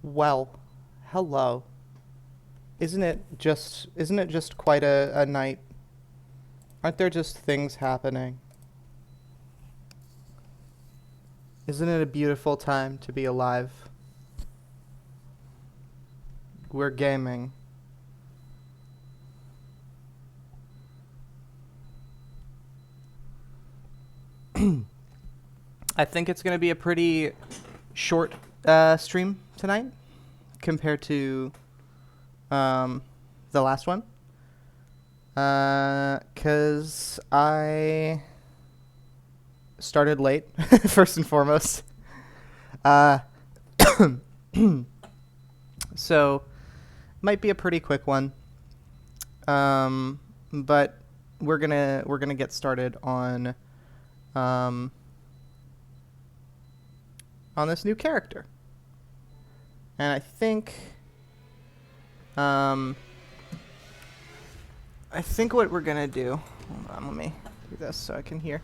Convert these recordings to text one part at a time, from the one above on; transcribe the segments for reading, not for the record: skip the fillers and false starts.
Well, hello. Isn't it just quite a night? Aren't there just things happening? Isn't it a beautiful time to be alive? We're gaming. I think it's going to be a pretty short stream tonight compared to um, the last one. 'Cause I started late, first and foremost. Uh, so might be a pretty quick one. But we're gonna get started um, on this new character, and um, I think what we're gonna do. Hold on, let me do this so I can hear.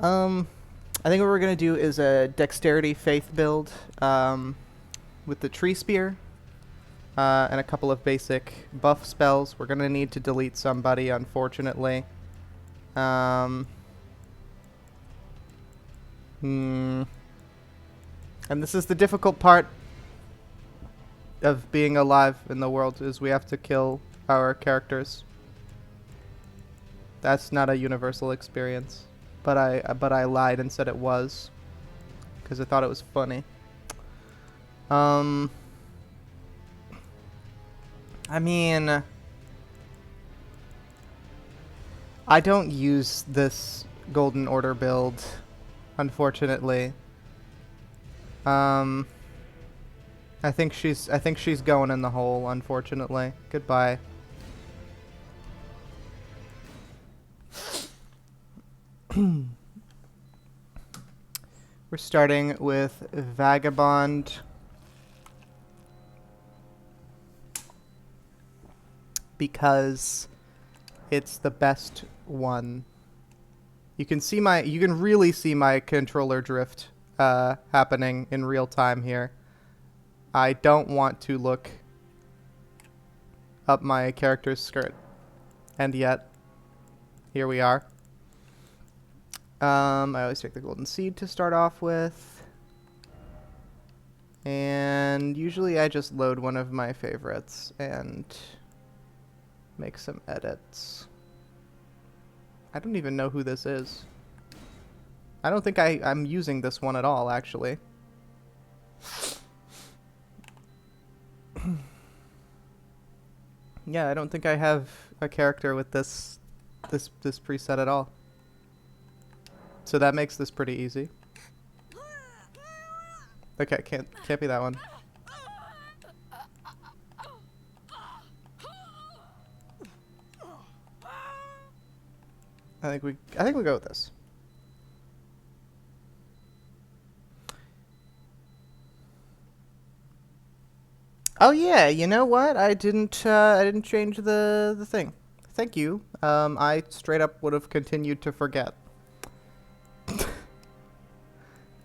I think what we're gonna do is a dexterity faith build, with the tree spear, and a couple of basic buff spells. We're gonna need to delete somebody, unfortunately. Um, and this is the difficult part of being alive in the world, is we have to kill our characters. That's not a universal experience, but I lied and said it was, because I thought it was funny. I mean, I don't use this Golden Order build, unfortunately. I think she's going in the hole, unfortunately. Goodbye. We're starting with Vagabond. Because it's the best one. You can really see my controller drift happening in real time here. I don't want to look up my character's skirt. And yet, here we are. I always take the golden seed to start off with. And usually I just load one of my favorites and make some edits. I don't even know who this is. I don't think I'm using this one at all, actually. Yeah, I don't think I have a character with this preset at all. So that makes this pretty easy. Okay, can't be that one. I think we go with this. Oh yeah, you know what? I didn't change the thing. Thank you. I straight up would have continued to forget.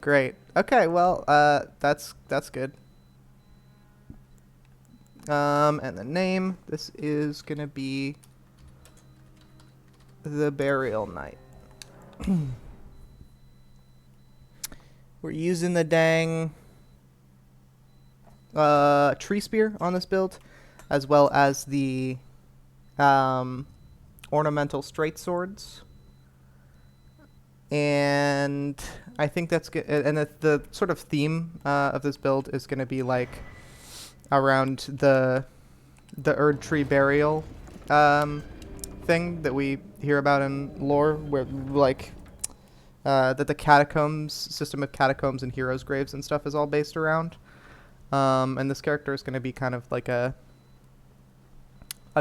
Great. Okay, well, that's good. And the name, this is gonna be the Burial Night. We're using the dang tree spear on this build, as well as the ornamental straight swords. And I think that's good. And the sort of theme of this build is going to be like around the Erd tree burial thing that we hear about in lore, where like that the catacombs system of catacombs and heroes' graves and stuff is all based around. And this character is going to be kind of like a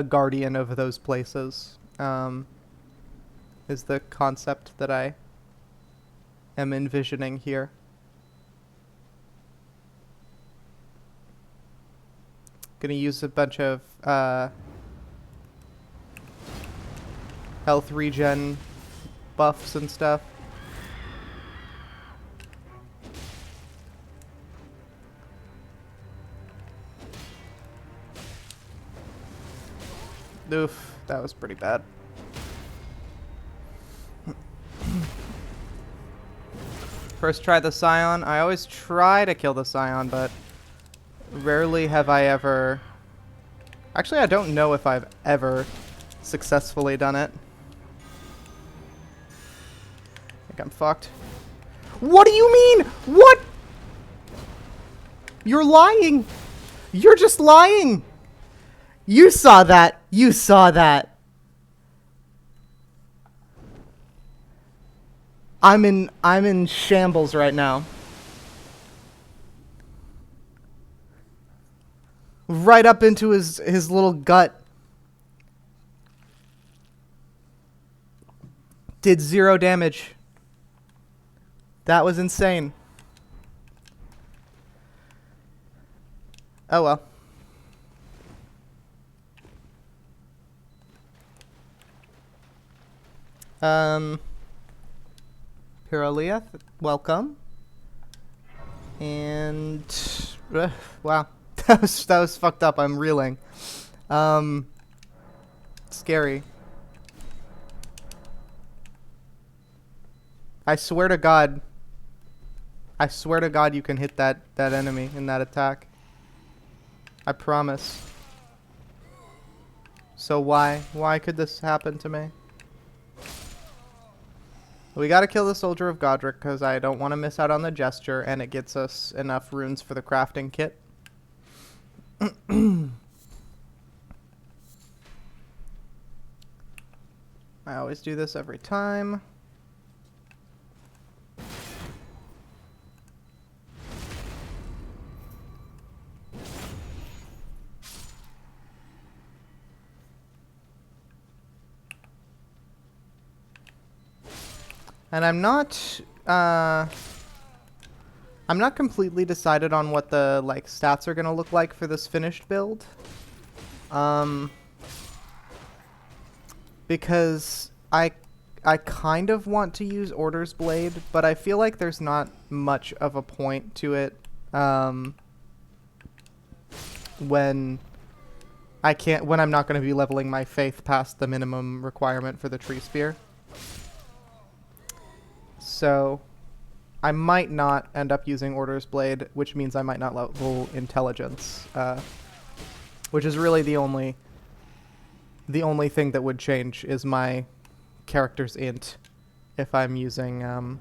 guardian of those places. Is the concept that I am envisioning here. Gonna use a bunch of health regen buffs and stuff. Oof, that was pretty bad. First try the Scion. I always try to kill the Scion, but rarely have I ever... Actually, I don't know if I've ever successfully done it. I think I'm fucked. What do you mean? What? You're lying. You're just lying. You saw that. You saw that. I'm in shambles right now. Right up into his little gut. Did 0 damage. That was insane. Oh well. Pyrolia, welcome. And wow. that was fucked up. I'm reeling. Scary. I swear to God. I swear to God you can hit that enemy in that attack. I promise. So why? Why could this happen to me? We gotta kill the Soldier of Godric because I don't want to miss out on the gesture, and it gets us enough runes for the crafting kit. I always do this every time. And I'm not completely decided on what the like stats are gonna look like for this finished build. Because I kind of want to use Order's Blade, but I feel like there's not much of a point to it when I'm not going to be leveling my faith past the minimum requirement for the treespear. So I might not end up using Order's Blade, which means I might not level Intelligence, which is really the only thing that would change is my character's int if I'm using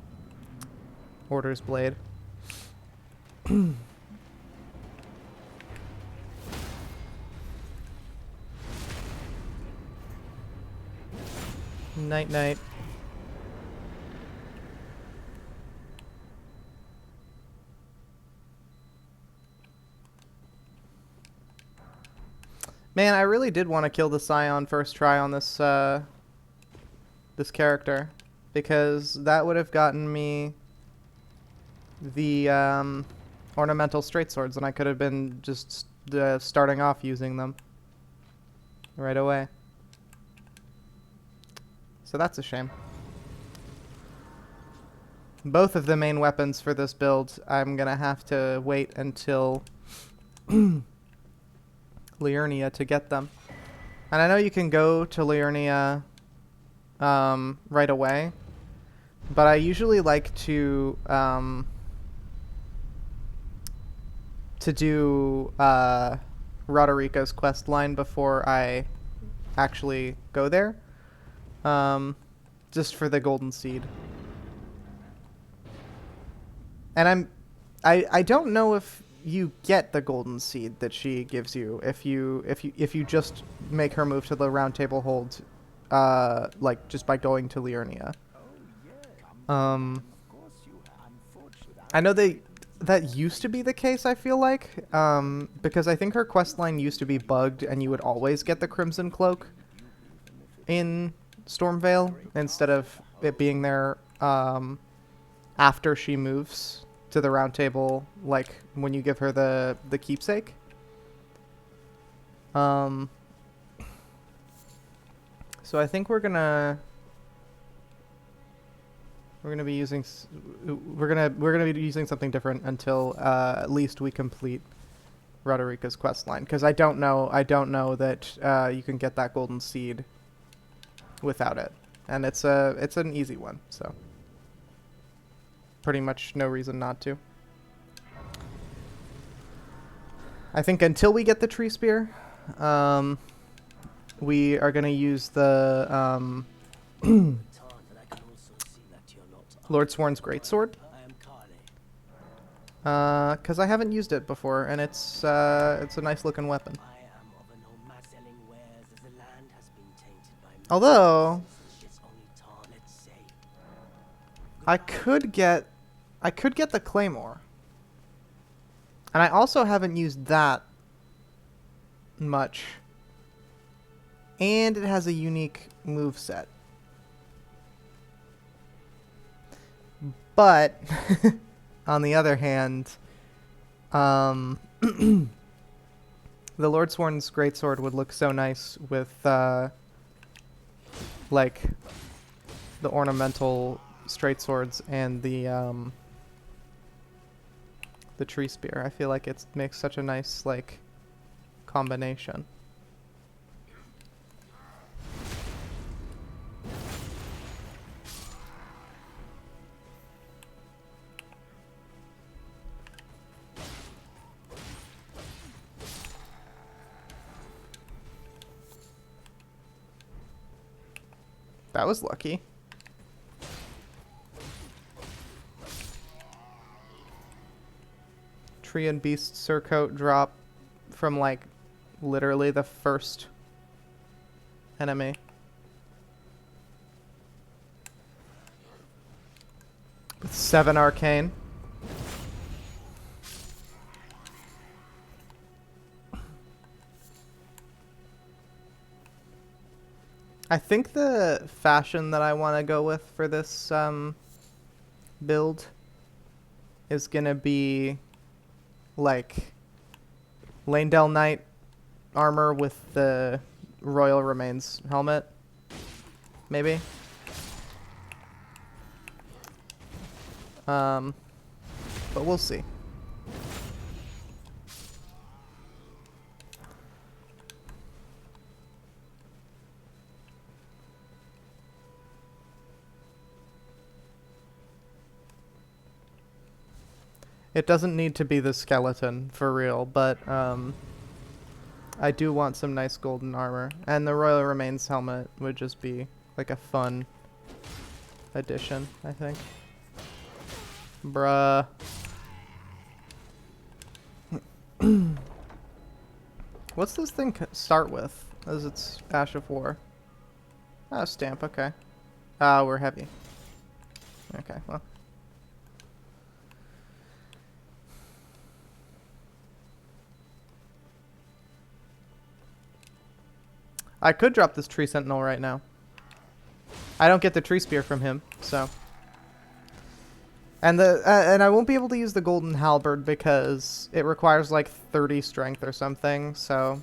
Order's Blade. Night night. Man, I really did want to kill the Scion first try on this this character, because that would have gotten me the ornamental straight swords, and I could have been just starting off using them right away. So that's a shame. Both of the main weapons for this build, I'm gonna have to wait until Liurnia to get them. And I know you can go to Liurnia right away, but I usually like to do Roderica's quest line before I actually go there, just for the golden seed. And I don't know if you get the golden seed that she gives you if you just make her move to the round table hold, like just by going to Liurnia. I know that used to be the case, I feel like, because I think her quest line used to be bugged and you would always get the Crimson Cloak in Stormvale instead of it being there after she moves to the round table, like when you give her the keepsake. So I think we're gonna be using something different until at least we complete Roderica's quest line, because I don't know that you can get that golden seed without it, and it's an easy one, so pretty much no reason not to. I think until we get the tree spear, we are gonna use the Lord Sworn's greatsword. Because I haven't used it before, and it's a nice looking weapon. Although I could get the claymore, and I also haven't used that much, and it has a unique moveset. But on the other hand, the Lord Sworn's greatsword would look so nice with like the ornamental straight swords and the tree spear. I feel like it makes such a nice like combination. That was lucky. Tree and beast surcoat drop from like literally the first enemy. With 7 arcane. I think the fashion that I want to go with for this build is gonna be like Lanedale Knight armor with the Royal Remains helmet, maybe. But we'll see. It doesn't need to be the skeleton for real, but I do want some nice golden armor, and the Royal Remains helmet would just be like a fun addition, I think. Bruh. What's this thing start with? As it's Ash of War. Oh, stamp, okay. Ah, we're heavy. Okay, well. I could drop this tree sentinel right now. I don't get the tree spear from him, so. And and I won't be able to use the golden halberd because it requires like 30 strength or something, so.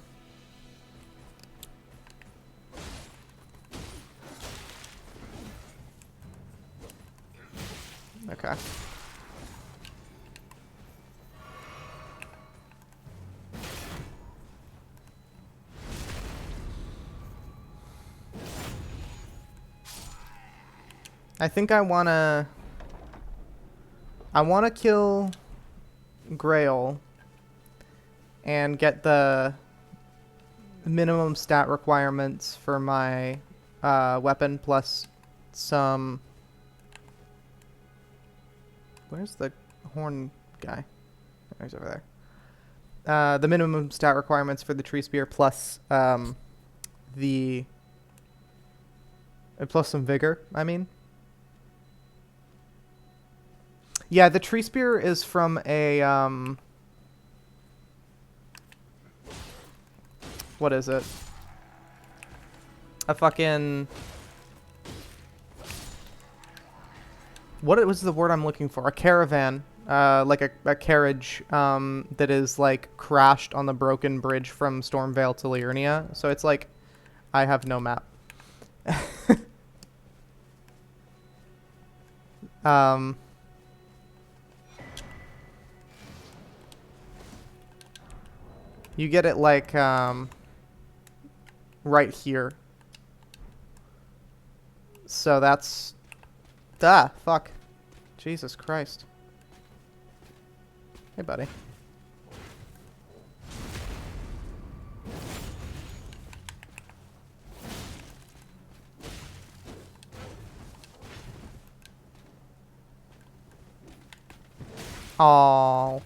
Okay. I think I wanna kill Grail and get the minimum stat requirements for my weapon plus some. Where's the horn guy? Oh, he's over there. The minimum stat requirements for the tree spear plus plus some vigor, I mean. Yeah, the tree spear is from a what is it? A fucking what was the word I'm looking for? A caravan, like a carriage that is like crashed on the broken bridge from Stormvale to Liurnia. So it's like I have no map. You get it like right here. So that's fuck. Jesus Christ. Hey buddy. Aww.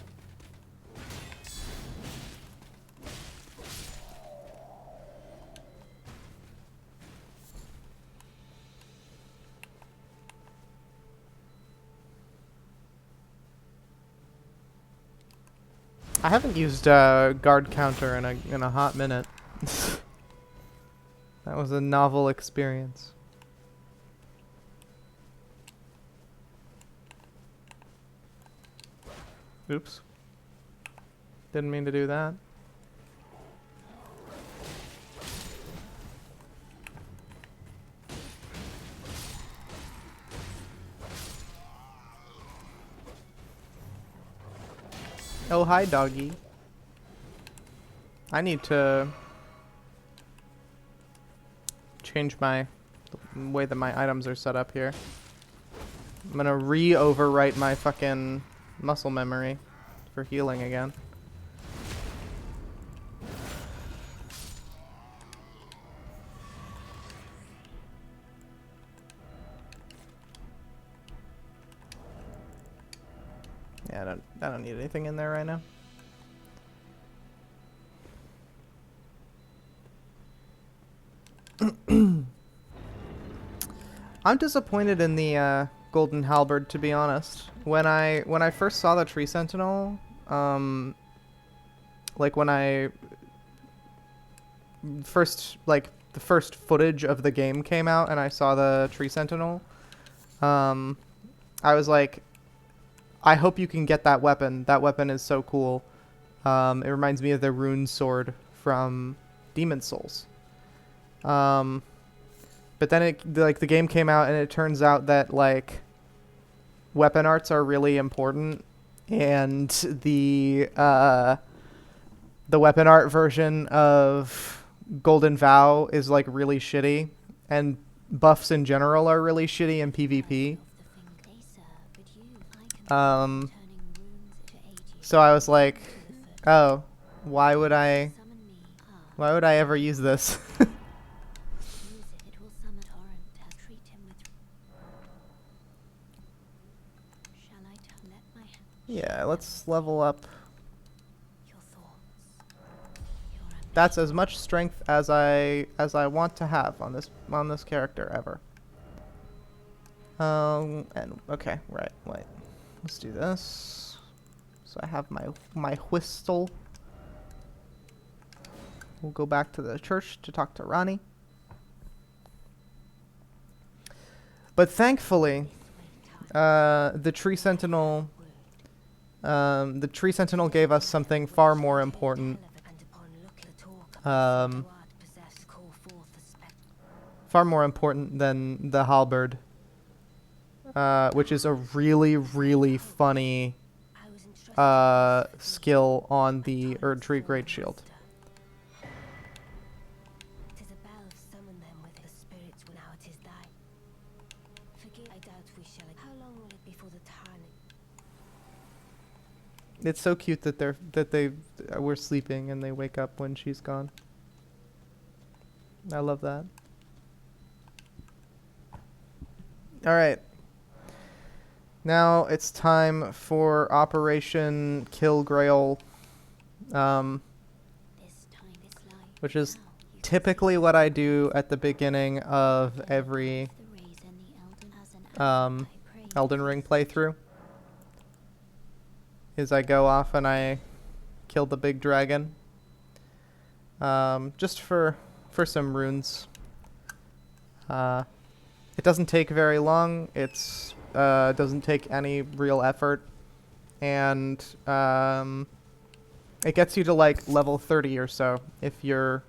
I haven't used guard counter in a hot minute. That was a novel experience. Oops. Didn't mean to do that. Oh, hi, doggy. I need to change the way that my items are set up here. I'm gonna re-overwrite my fucking muscle memory for healing again. Yeah, I don't need anything in there right now. I'm disappointed in the golden halberd, to be honest. When I first saw the tree sentinel, like when I the first footage of the game came out and I saw the tree sentinel, I was like, I hope you can get that weapon. That weapon is so cool. It reminds me of the rune sword from Demon's Souls. But then the game came out and it turns out that like weapon arts are really important, and the weapon art version of Golden Vow is like really shitty, and buffs in general are really shitty in PvP. So I was like, oh, why would I ever use this? Yeah, let's level up. That's as much strength as I want to have on this character ever. And okay, right, wait. Let's do this. So I have my whistle. We'll go back to the church to talk to Ronnie. But thankfully, the tree sentinel gave us something far more important. Far more important than the halberd, which is a really, really funny skill on the Erd Tree Great Shield. It's so cute that they were sleeping and they wake up when she's gone. I love that. All right. Now it's time for Operation Kill Grail, which is typically what I do at the beginning of every Elden Ring playthrough. Is I go off and I kill the big dragon, just for some runes. It doesn't take very long. It's doesn't take any real effort, and it gets you to like level 30 or so if you're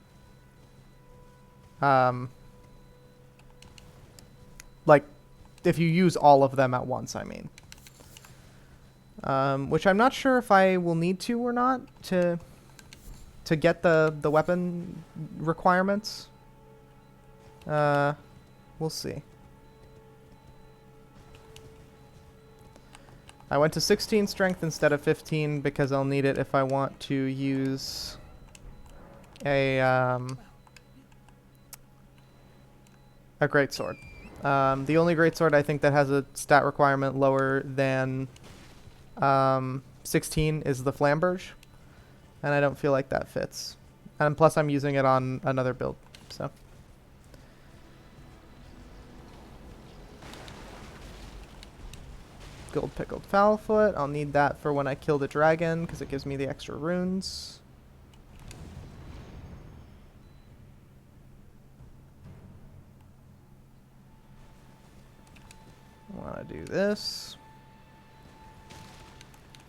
like if you use all of them at once, I mean. Which I'm not sure if I will need to or not to to get the weapon requirements. We'll see. I went to 16 strength instead of 15 because I'll need it if I want to use a greatsword. The only greatsword I think that has a stat requirement lower than 16 is the flamberge, and I don't feel like that fits. And plus I'm using it on another build, so. Gold pickled fowlfoot. I'll need that for when I kill the dragon because it gives me the extra runes. I want to do this.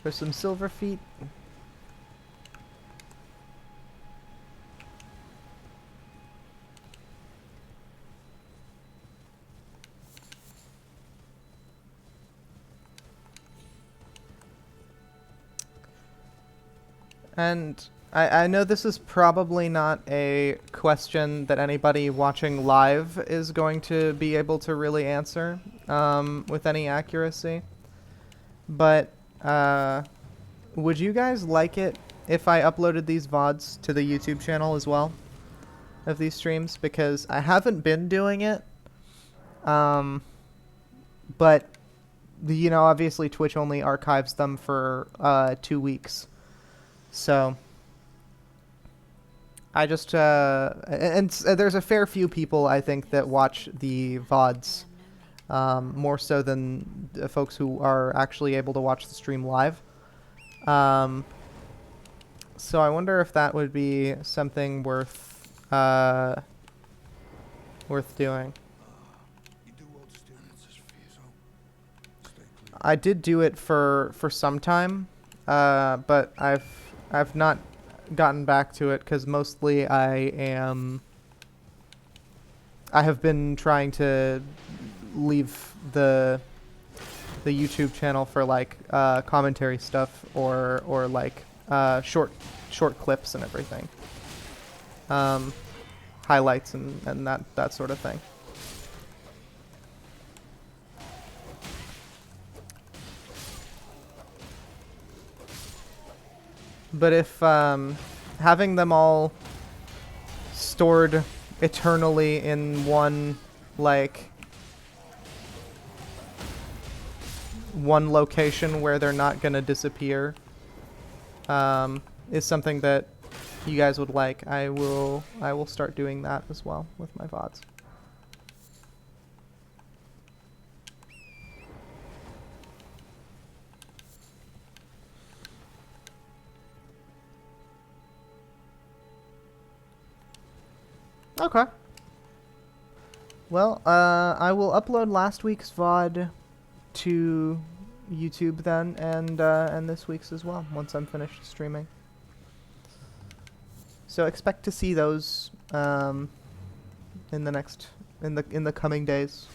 There's some silver feet. And I know this is probably not a question that anybody watching live is going to be able to really answer with any accuracy. But would you guys like it if I uploaded these VODs to the YouTube channel as well of these streams? Because I haven't been doing it. But, you know, obviously Twitch only archives them for 2 weeks. So, I just, and there's a fair few people, I think, that watch the VODs, more so than folks who are actually able to watch the stream live. So I wonder if that would be something worth doing. I did do it for some time, but I've not gotten back to it because mostly I have been trying to leave the YouTube channel for like commentary stuff or like short clips and everything, highlights and that sort of thing. But if having them all stored eternally in one location where they're not gonna disappear is something that you guys would like, I will start doing that as well with my VODs. Okay. Well, I will upload last week's VOD to YouTube then, and this week's as well once I'm finished streaming. So expect to see those in the coming days.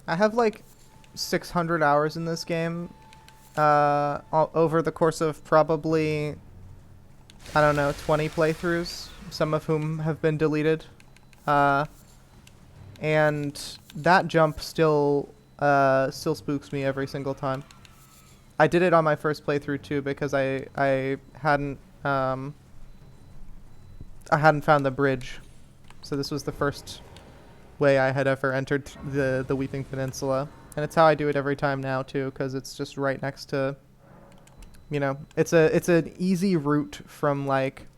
I have like 600 hours in this game over the course of probably, I don't know, 20 playthroughs, some of whom have been deleted. And that jump still spooks me every single time. I did it on my first playthrough too because I hadn't found the bridge. So this was the first way I had ever entered the Weeping Peninsula. And it's how I do it every time now too, because it's just right next to, you know, it's an easy route from like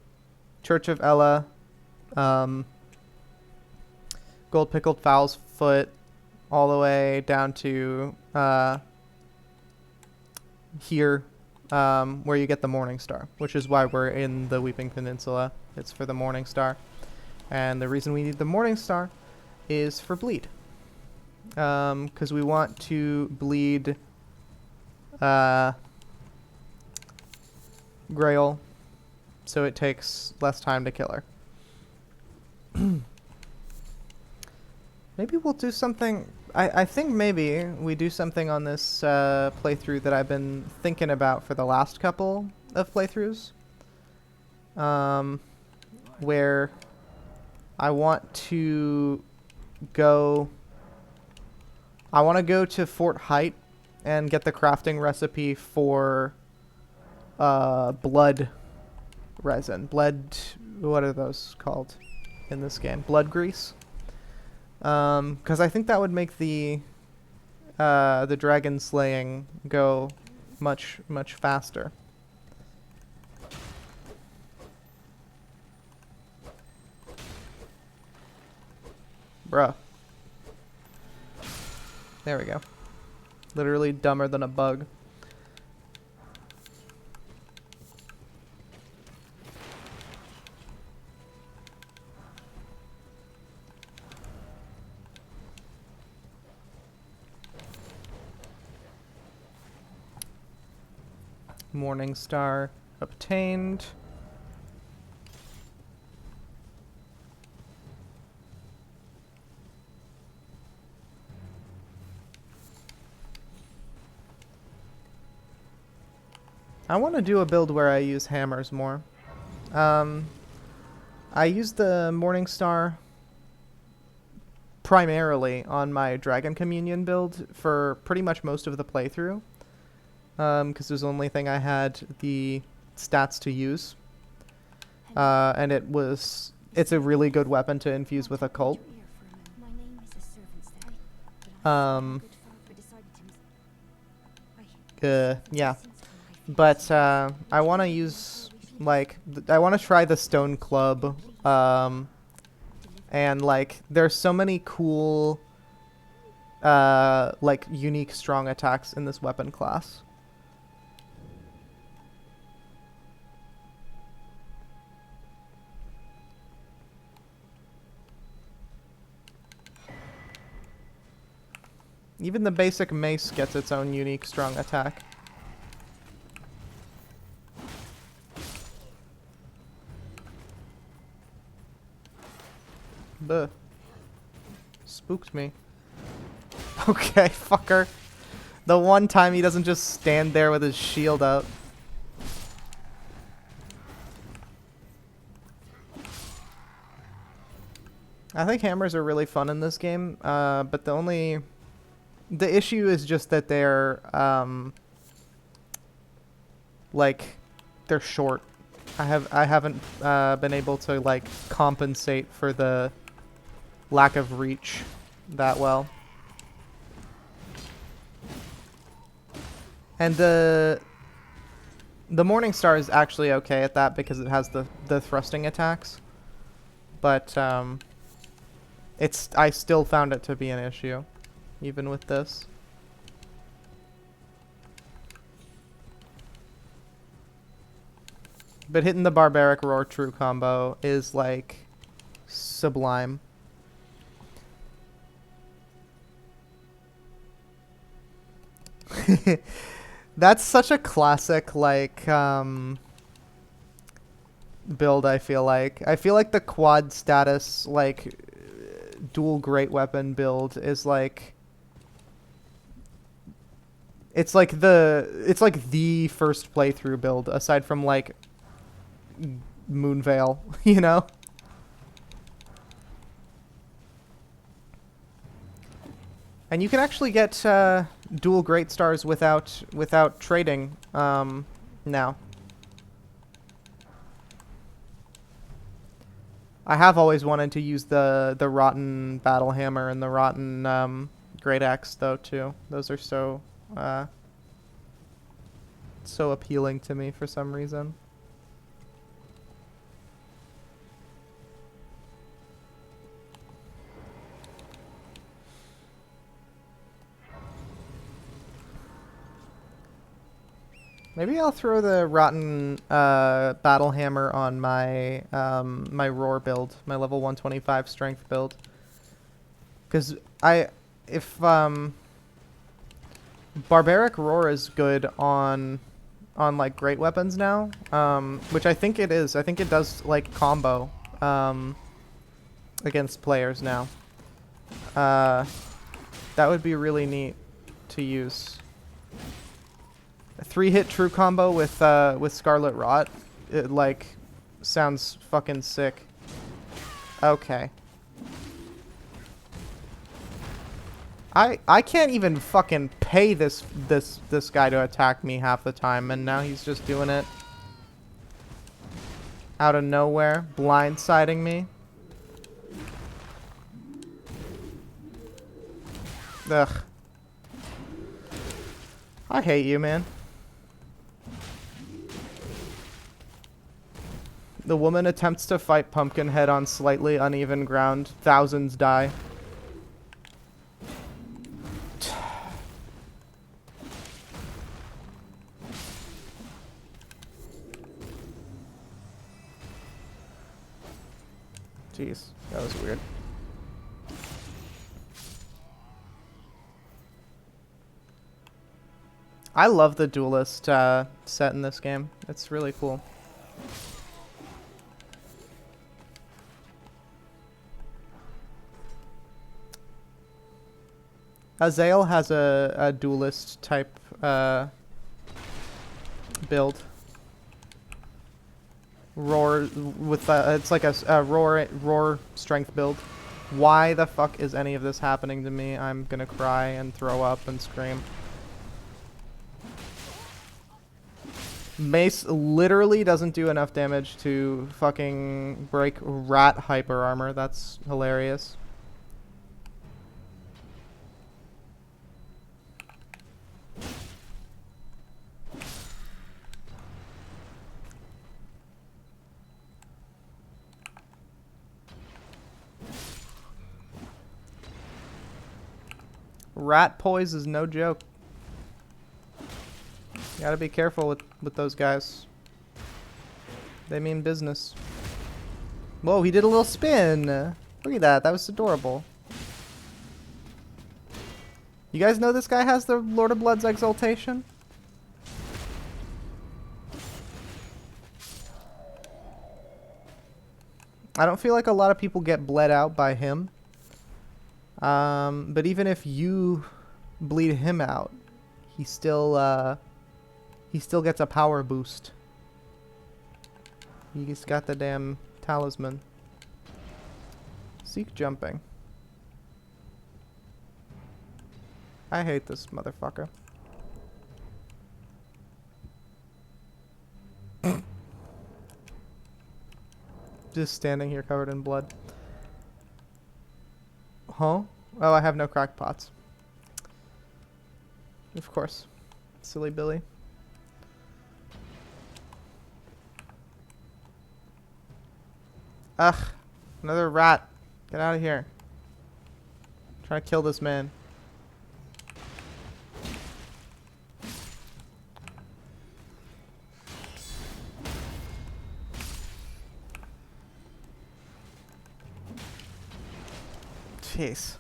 Church of Ella, Gold Pickled Fowl's Foot, all the way down to here, where you get the Morning Star, which is why we're in the Weeping Peninsula. It's for the Morning Star. And the reason we need the Morning Star is for bleed. Because we want to bleed Grail, so it takes less time to kill her. Maybe we'll do something. I think maybe we do something on this playthrough that I've been thinking about for the last couple of playthroughs. Where I want to go. I want to go to Fort Height and get the crafting recipe for blood resin. What are those called in this game? Blood grease. Because I think that would make the dragon slaying go much faster. Bruh. There we go. Literally dumber than a bug. Morning Star obtained. I want to do a build where I use hammers more. I use the Morning Star primarily on my Dragon Communion build for pretty much most of the playthrough. Because it was the only thing I had the stats to use. And it's a really good weapon to infuse with occult. Yeah. But I want to use, like, I want to try the Stone Club. And, like, there's so many cool, like, unique strong attacks in this weapon class. Even the basic mace gets its own unique strong attack. Buh. Spooked me. Okay, fucker. The one time he doesn't just stand there with his shield out. I think hammers are really fun in this game, but the issue is just that they're, like, they're short. I haven't been able to, like, compensate for the lack of reach that well. And the Morning Star is actually okay at that because it has the thrusting attacks. But, I still found it to be an issue, even with this. But hitting the Barbaric Roar True combo is, like, sublime. That's such a classic, like, build, I feel like. I feel like the quad status, like, dual great weapon build is, like... It's like the first playthrough build, aside from, like, Moonveil, you know? And you can actually get dual great stars without trading now. I have always wanted to use the rotten battle hammer and the rotten great axe though too. Those are so appealing to me for some reason. Maybe I'll throw the rotten battle hammer on my my roar build, my level 125 strength build, because I if Barbaric Roar is good on like great weapons now, which I think it is. I think it does like combo against players now. That would be really neat to use. A 3-hit true combo with Scarlet Rot, it like sounds fucking sick. Okay. I can't even fucking pay this guy to attack me half the time, and now he's just doing it out of nowhere, blindsiding me. Ugh. I hate you, man. The woman attempts to fight Pumpkinhead on slightly uneven ground. Thousands die. Jeez, that was weird. I love the duelist set in this game. It's really cool. Azael has a duelist type build. Roar with it's like a roar strength build. Why the fuck is any of this happening to me? I'm gonna cry and throw up and scream. Mace literally doesn't do enough damage to fucking break rat hyper armor. That's hilarious. Rat poise is no joke. You gotta be careful with those guys. They mean business. Whoa, he did a little spin. Look at that. That was adorable. You guys know this guy has the Lord of Blood's exaltation? I don't feel like a lot of people get bled out by him. But even if you bleed him out, he still gets a power boost. He's got the damn talisman. Seek jumping. I hate this motherfucker. Just standing here covered in blood. Huh? Oh, I have no crackpots. Of course. Silly Billy. Ugh. Another rat. Get out of here. I'm trying to kill this man. Jeez.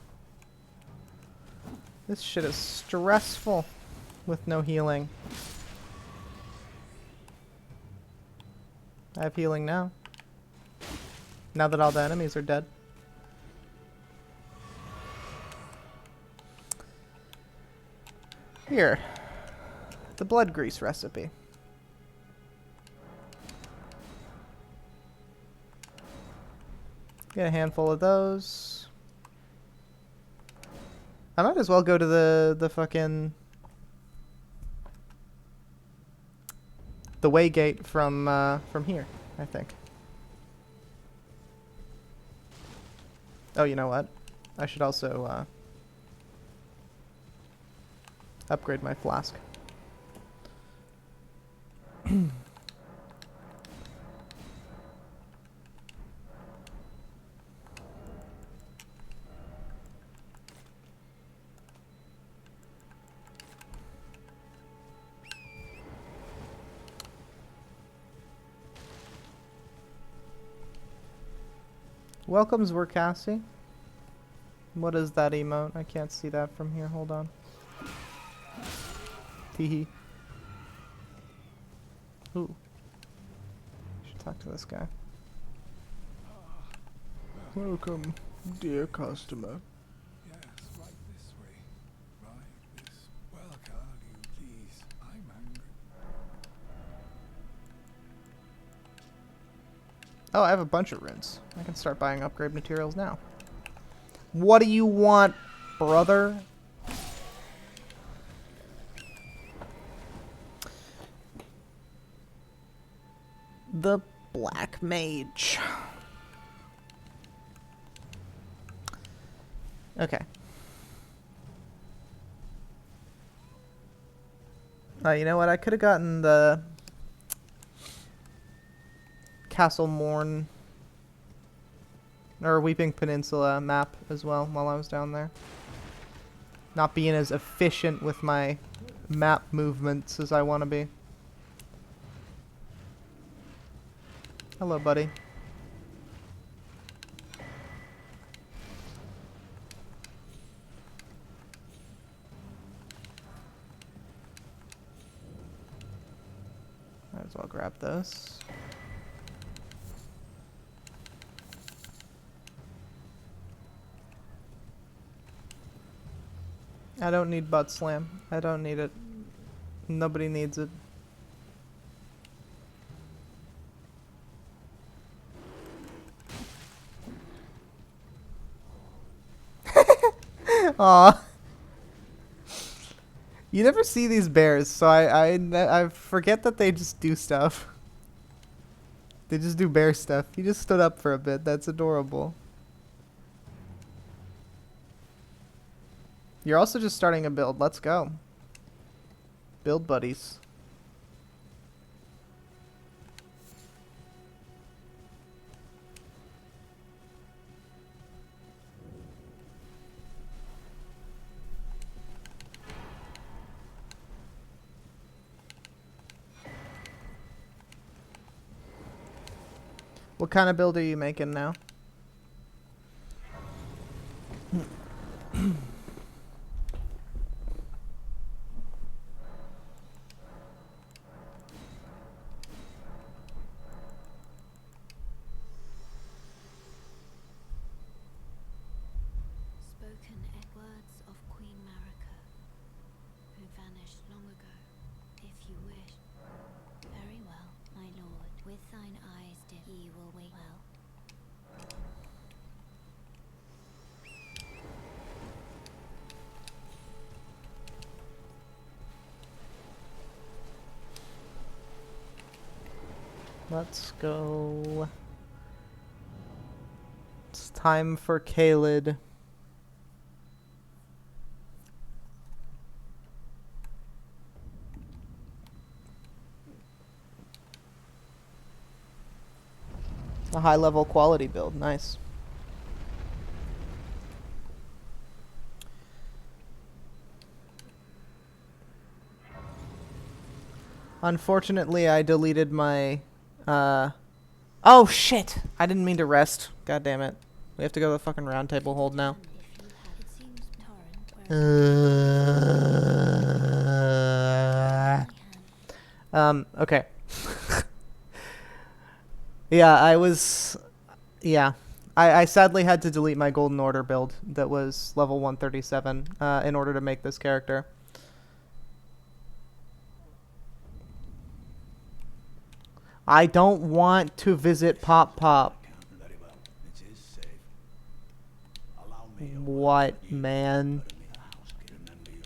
This shit is stressful with no healing. I have healing now. Now that all the enemies are dead. Here. The blood grease recipe. Get a handful of those. I might as well go to the fucking the way gate from here, I think. Oh, you know what? I should also upgrade my flask. Welcome, Zwerkassi. What is that emote? I can't see that from here. Hold on. Teehee. Ooh. Should talk to this guy. Welcome, dear customer. Yes, right this way. Right this. Welcome, you please. I'm hungry. Oh, I have a bunch of runes. I can start buying upgrade materials now. What do you want, brother? The Black Mage. Okay. You know what? I could have gotten the Castle Morn or Weeping Peninsula map as well while I was down there. Not being as efficient with my map movements as I want to be. Hello, buddy. Might as well grab this. I don't need butt slam. I don't need it. Nobody needs it. Aw. You never see these bears, so I forget that they just do stuff. They just do bear stuff. He just stood up for a bit. That's adorable. You're also just starting a build. Let's go. Build buddies. What kind of build are you making now? Spoken words of Queen Marika, who vanished long ago, if you wish. Very well, my lord. With thine eyes did he will wait well. Let's go. It's time for Kaled. A high level quality build. Nice. Unfortunately, I deleted my oh shit! I didn't mean to rest. God damn it. We have to go to the fucking round table hold now. It seems torrent Okay. Yeah, yeah. I sadly had to delete my Golden Order build that was level 137 in order to make this character. I don't want to visit Pop Pop. Very well. It is safe. Allow me a What, word, you man? put him in the house, remember you.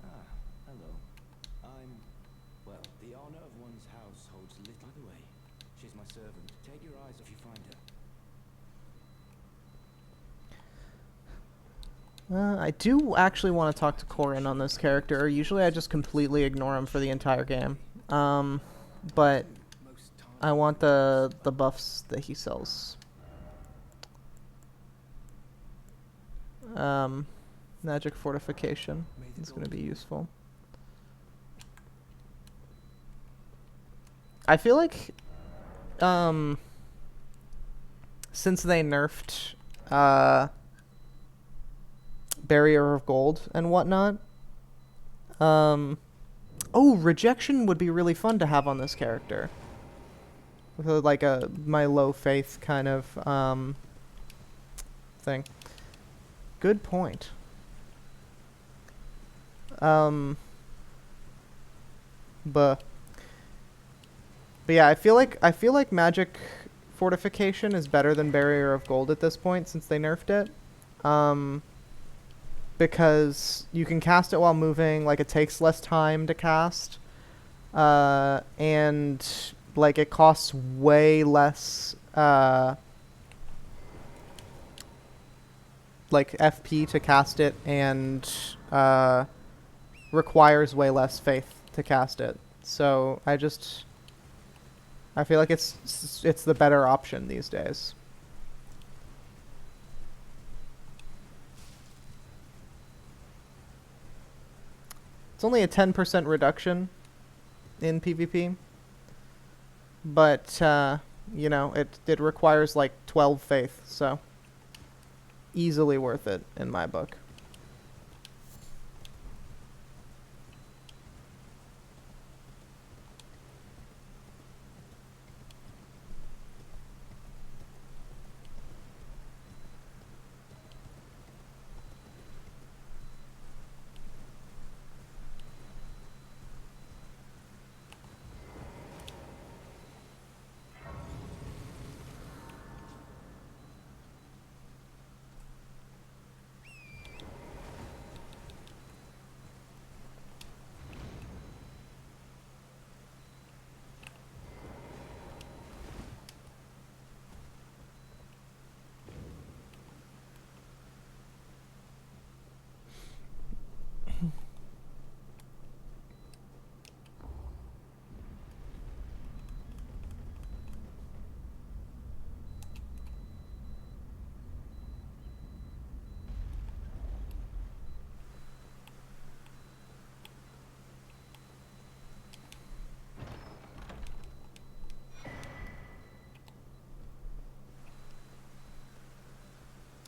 Ah, hello. Well, the honor of one's house holds little. By the way, she's my servant. Take your eyes off you find her. I do actually want to talk to Corin on this character. Usually I just completely ignore him for the entire game. But I want the buffs that he sells. Magic Fortification is going to be useful. I feel like since they nerfed Barrier of Gold and whatnot, oh, Rejection would be really fun to have on this character. With like a my low faith kind of thing. Good point. But yeah, I feel like Magic Fortification is better than Barrier of Gold at this point since they nerfed it. Because you can cast it while moving, like it takes less time to cast. And like it costs way less like FP to cast it, and requires way less faith to cast it. So I feel like it's the better option these days. It's only a 10% reduction in PvP, but you know, it requires like 12 faith, so easily worth it in my book.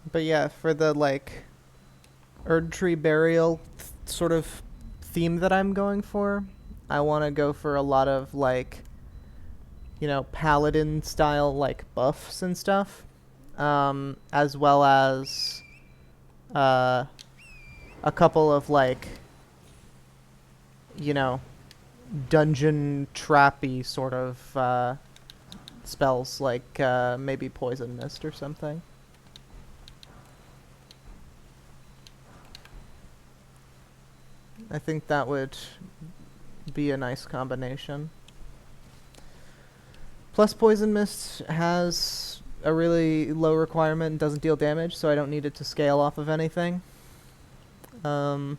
But yeah, for the like Erdtree Burial sort of theme that I'm going for, I want to go for a lot of like, you know, paladin style like buffs and stuff, as well as a couple of like, you know, dungeon trappy sort of spells, like maybe Poison Mist or something. I think that would be a nice combination. Plus, Poison Mist has a really low requirement and doesn't deal damage, so I don't need it to scale off of anything. I'll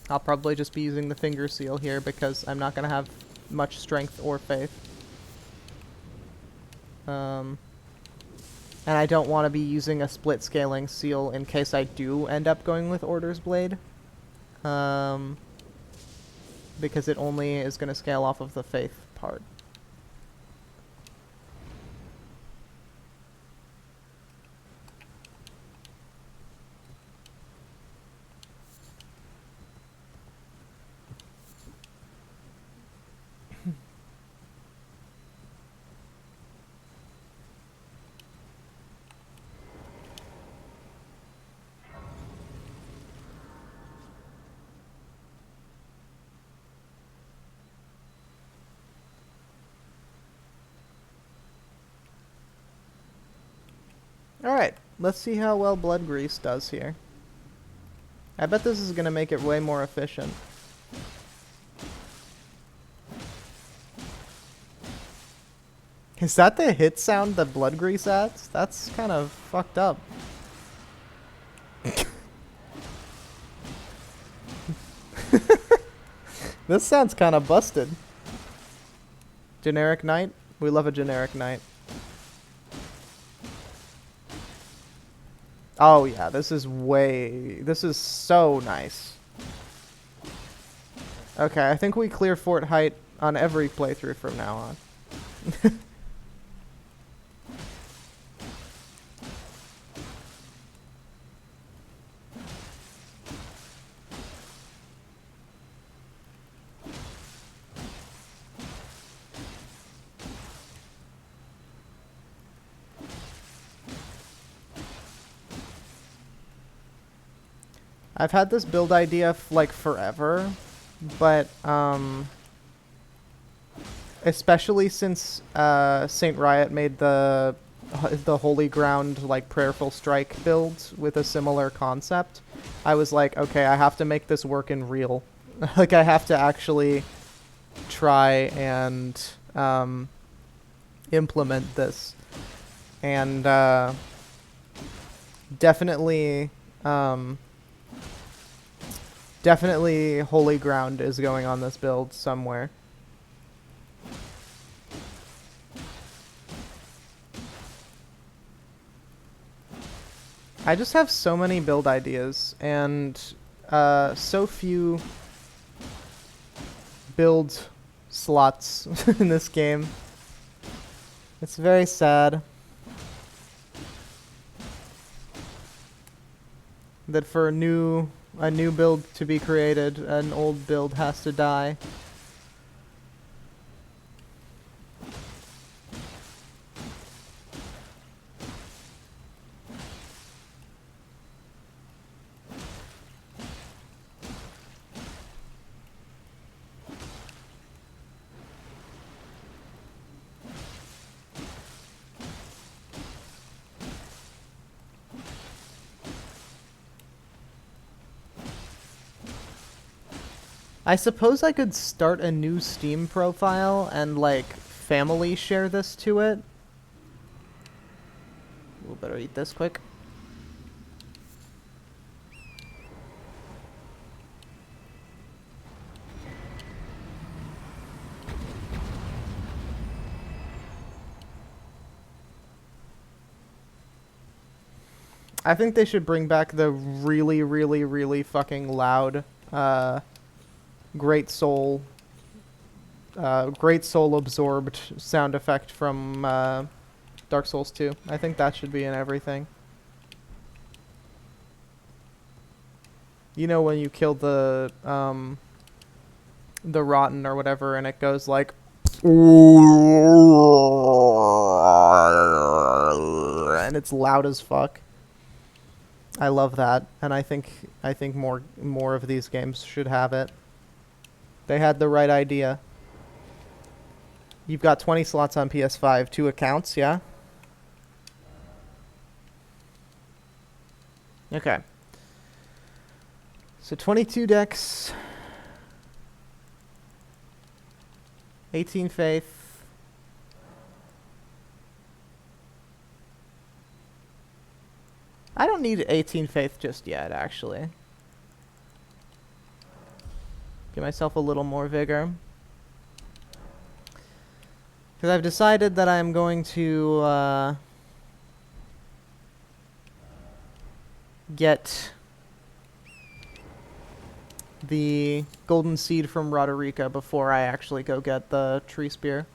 probably just be using the Finger Seal here because I'm not going to have much strength or faith. And I don't want to be using a split scaling seal in case I do end up going with Order's Blade. Because it only is going to scale off of the faith part. Alright, let's see how well Blood Grease does here. I bet this is going to make it way more efficient. Is that the hit sound that Blood Grease adds? That's kind of fucked up. This sounds kind of busted. Generic Knight? We love a generic Knight. Oh yeah, this is so nice. Okay, I think we clear Fort Height on every playthrough from now on. I've had this build idea like forever, but especially since Saint Riot made the Holy Ground like Prayerful Strike build with a similar concept, I was like, okay, I have to make this work in real. Like I have to actually try and implement this, and definitely definitely Holy Ground is going on this build somewhere. I just have so many build ideas and so few build slots in this game. It's very sad that for a new build to be created, an old build has to die. I suppose I could start a new Steam profile and, like, family share this to it. We'll better eat this quick. I think they should bring back the really, really, really fucking loud, Great Soul absorbed sound effect from Dark Souls 2. I think that should be in everything. You know when you kill the rotten or whatever and it goes like and it's loud as fuck. I love that, and I think more of these games should have it. They had the right idea. You've got 20 slots on PS5, 2 accounts, yeah? Okay. So 22 decks, 18 faith. I don't need 18 faith just yet, actually. Give myself a little more vigor. Because I've decided that I'm going to get the golden seed from Roderica before I actually go get the tree spear.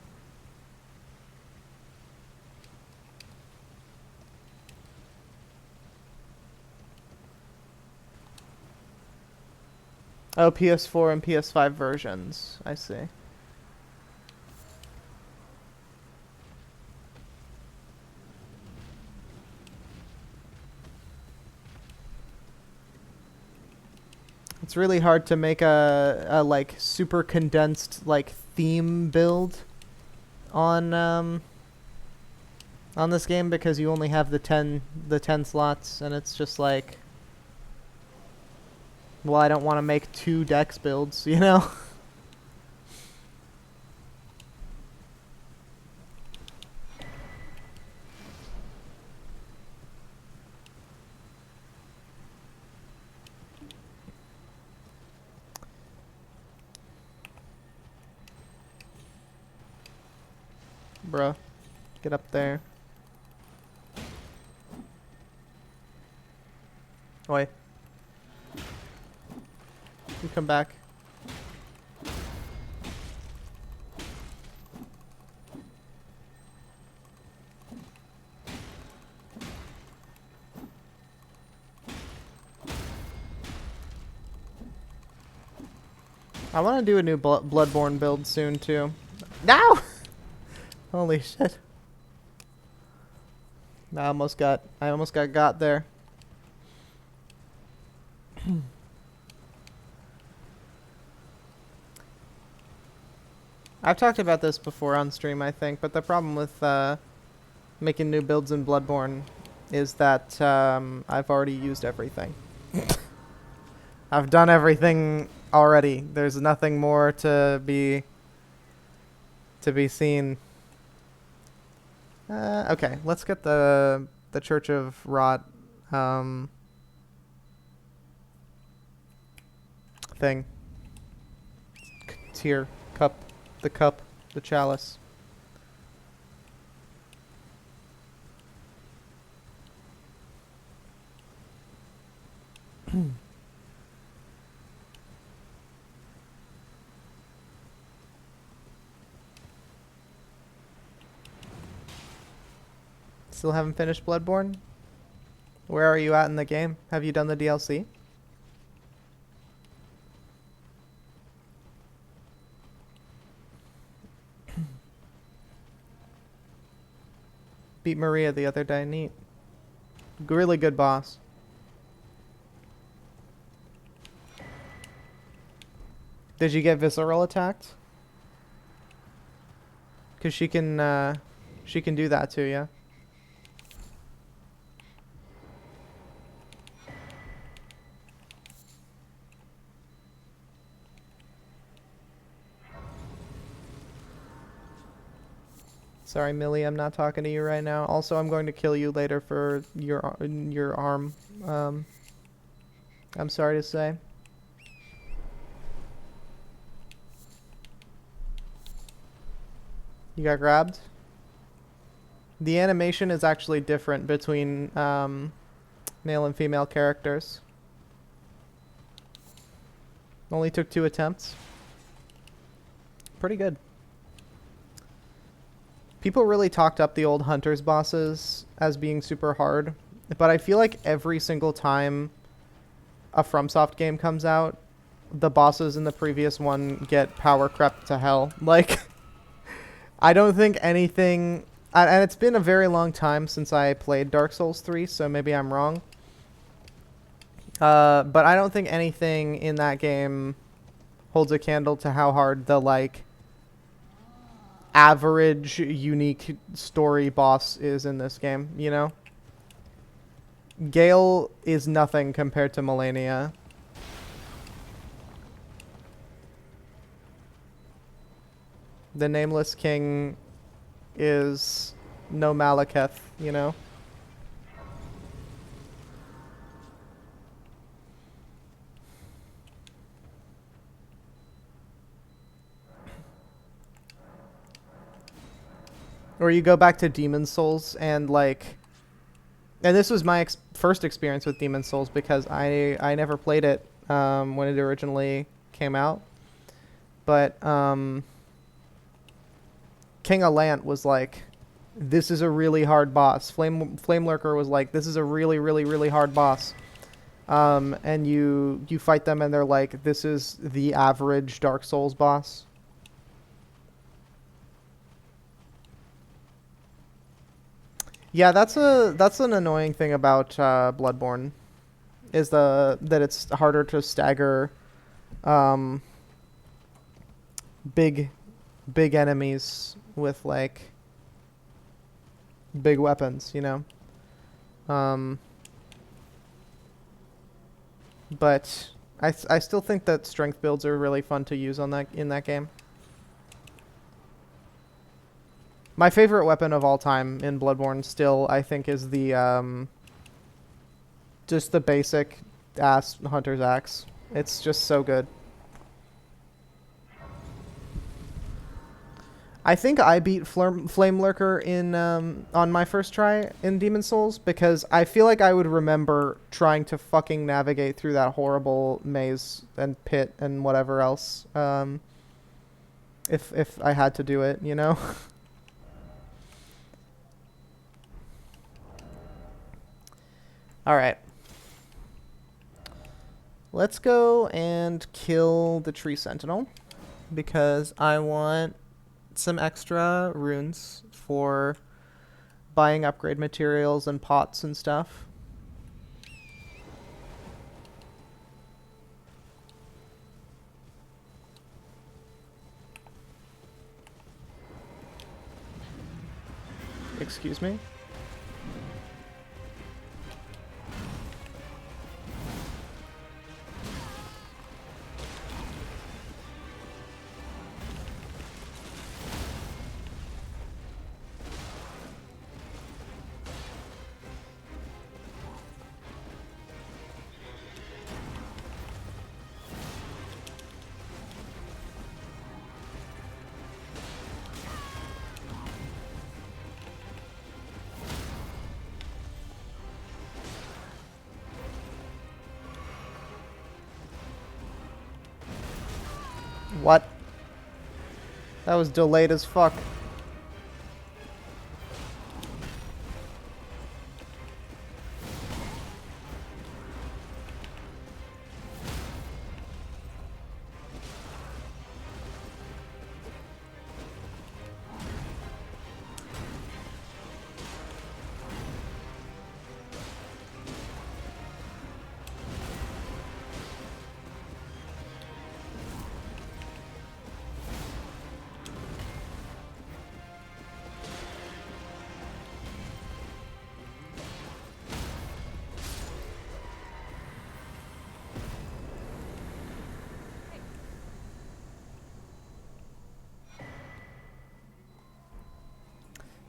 Oh, PS4 and PS5 versions. I see. It's really hard to make a like super condensed like theme build on this game because you only have the 10 slots, and it's just like, well, I don't want to make 2 dex builds, you know? Bruh, get up there. Oi. You come back. I want to do a new Bloodborne build soon too. No! Holy shit. I almost got there. I've talked about this before on stream, I think, but the problem with making new builds in Bloodborne is that I've already used everything. I've done everything already. There's nothing more to be seen. Okay, let's get the Church of Rot thing. Tier cup, the chalice. Still haven't finished Bloodborne? Where are you at in the game? Have you done the DLC? Beat Maria the other day. Neat. Really good boss. Did you get Visceral attacked? Cause she can do that too, yeah. Sorry, Millie, I'm not talking to you right now. Also, I'm going to kill you later for your arm. I'm sorry to say. You got grabbed? The animation is actually different between male and female characters. Only took 2 attempts. Pretty good. People really talked up the old Hunters bosses as being super hard, but I feel like every single time a FromSoft game comes out, the bosses in the previous one get power crept to hell. Like, I don't think anything... And it's been a very long time since I played Dark Souls 3, so maybe I'm wrong. But I don't think anything in that game holds a candle to how hard the, like, average unique story boss is in this game, you know? Gale is nothing compared to Melania. The Nameless King is no Malekith, you know? Or you go back to Demon Souls and like... And this was my first experience with Demon Souls because I never played it when it originally came out. But King Alant was like, this is a really hard boss. Flame Lurker was like, this is a really, really, really hard boss. And you fight them and they're like, this is the average Dark Souls boss. Yeah, that's an annoying thing about Bloodborne, is that it's harder to stagger big enemies with like big weapons, you know. But I still think that strength builds are really fun to use in that game. My favorite weapon of all time in Bloodborne still, I think, is the just the basic ass Hunter's Axe. It's just so good. I think I beat Flame Lurker in on my first try in Demon's Souls because I feel like I would remember trying to fucking navigate through that horrible maze and pit and whatever else if I had to do it, you know. All right. Let's go and kill the Tree Sentinel because I want some extra runes for buying upgrade materials and pots and stuff. Excuse me? What? That was delayed as fuck.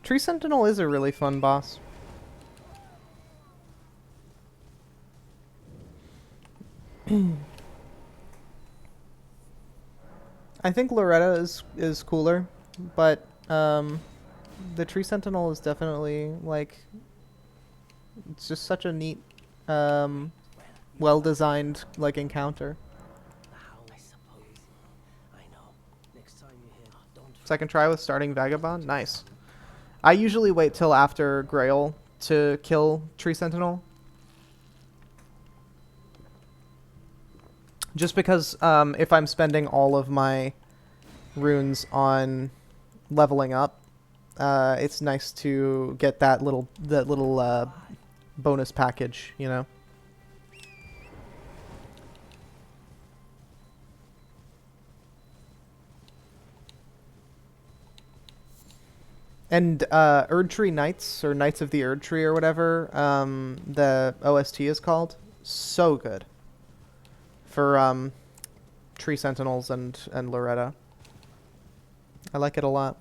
Tree Sentinel is a really fun boss. I think Loretta is cooler, but the Tree Sentinel is definitely like it's just such a neat, well-designed like encounter. I suppose. I know. Next time you hear, don't. Second try with starting Vagabond, nice. I usually wait till after Grail to kill Tree Sentinel. Just because if I'm spending all of my runes on leveling up, it's nice to get that little bonus package, you know. And Erd Tree Knights, or Knights of the Erd Tree or whatever, the OST is called, so good for Tree Sentinels and Loretta. I like it a lot.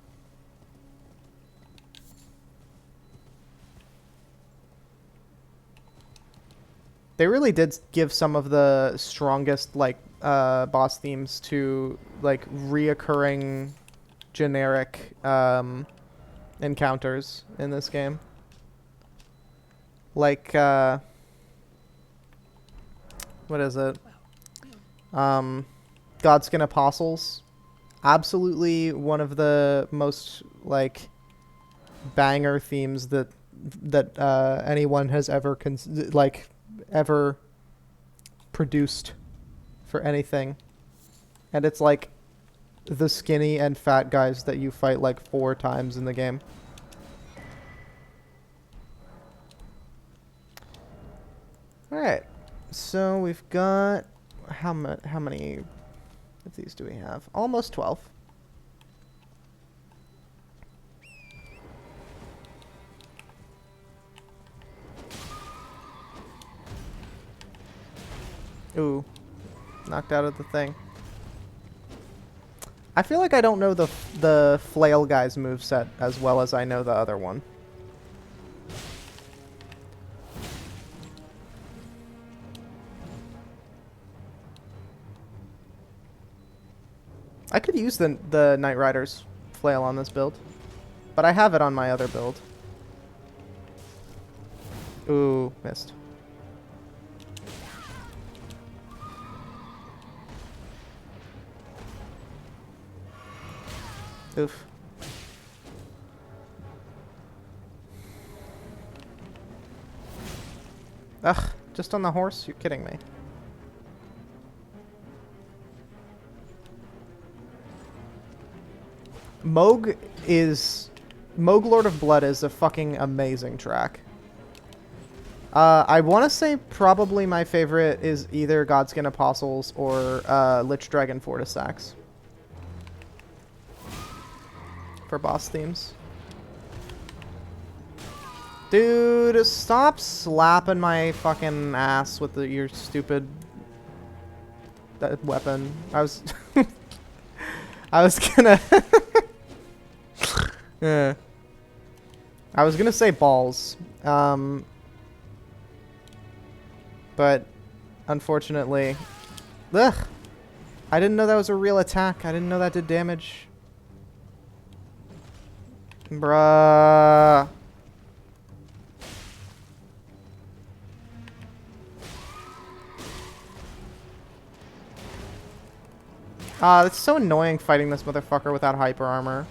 They really did give some of the strongest like boss themes to like reoccurring generic encounters in this game. Like what is it? Godskin Apostles. Absolutely one of the most like banger themes that anyone has ever ever produced for anything. And it's like the skinny and fat guys that you fight like 4 times in the game. Alright, so we've got how many of these do we have? Almost 12. Ooh, knocked out of the thing. I feel like I don't know the flail guy's moveset as well as I know the other one. I could use the Knight Rider's flail on this build, but I have it on my other build. Ooh, missed. Oof. Ugh, just on the horse? You're kidding me. Moog Lord of Blood is a fucking amazing track. I want to say probably my favorite is either Godskin Apostles or Lich Dragon Fortisax for boss themes. Dude, stop slapping my fucking ass with your stupid weapon. I was I was gonna yeah. I was gonna say balls. But unfortunately, ugh, I didn't know that was a real attack. I didn't know that did damage. Bruh. It's so annoying fighting this motherfucker without hyper armor.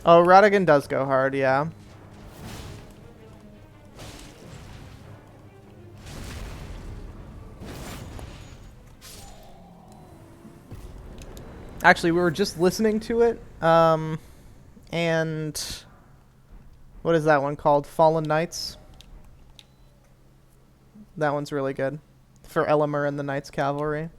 Oh, Radigan does go hard, yeah. Actually, we were just listening to it, and what is that one called? Fallen Knights. That one's really good for Elemer and the Knights Cavalry.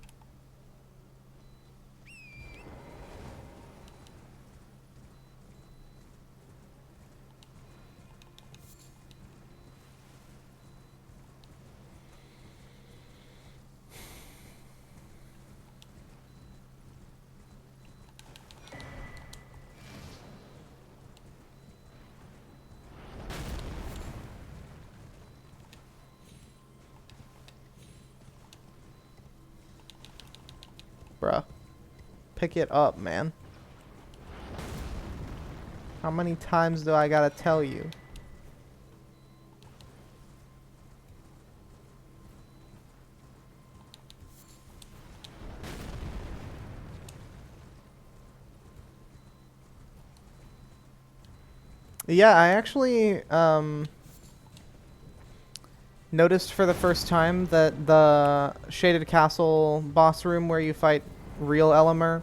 Bruh. Pick it up, man. How many times do I gotta tell you? Yeah, I actually noticed for the first time that the Shaded Castle boss room where you fight real Elemer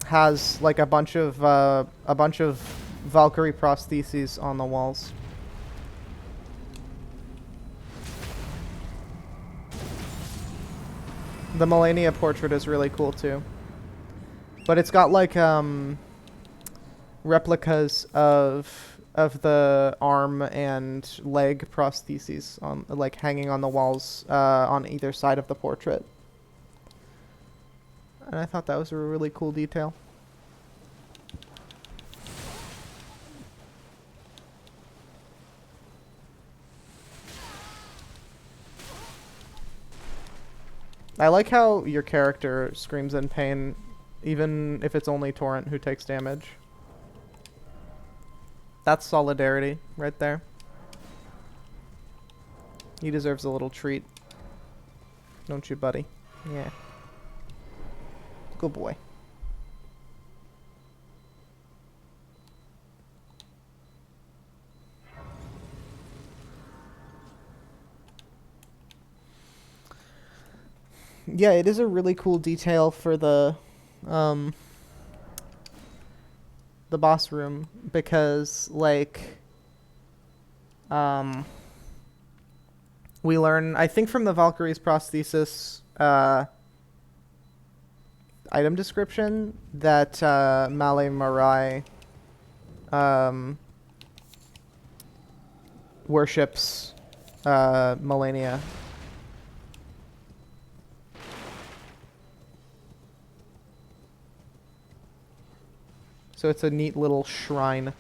has like a bunch of Valkyrie prostheses on the walls. The Melania portrait is really cool too. But it's got like replicas of the arm and leg prostheses on like hanging on the walls on either side of the portrait. And I thought that was a really cool detail. I like how your character screams in pain, even if it's only Torrent who takes damage. That's solidarity right there. He deserves a little treat. Don't you, buddy? Yeah. Good boy. Yeah, it is a really cool detail for the boss room because like we learn, I think, from the Valkyrie's prosthesis item description that Male Marai worships Melania. So it's a neat little shrine.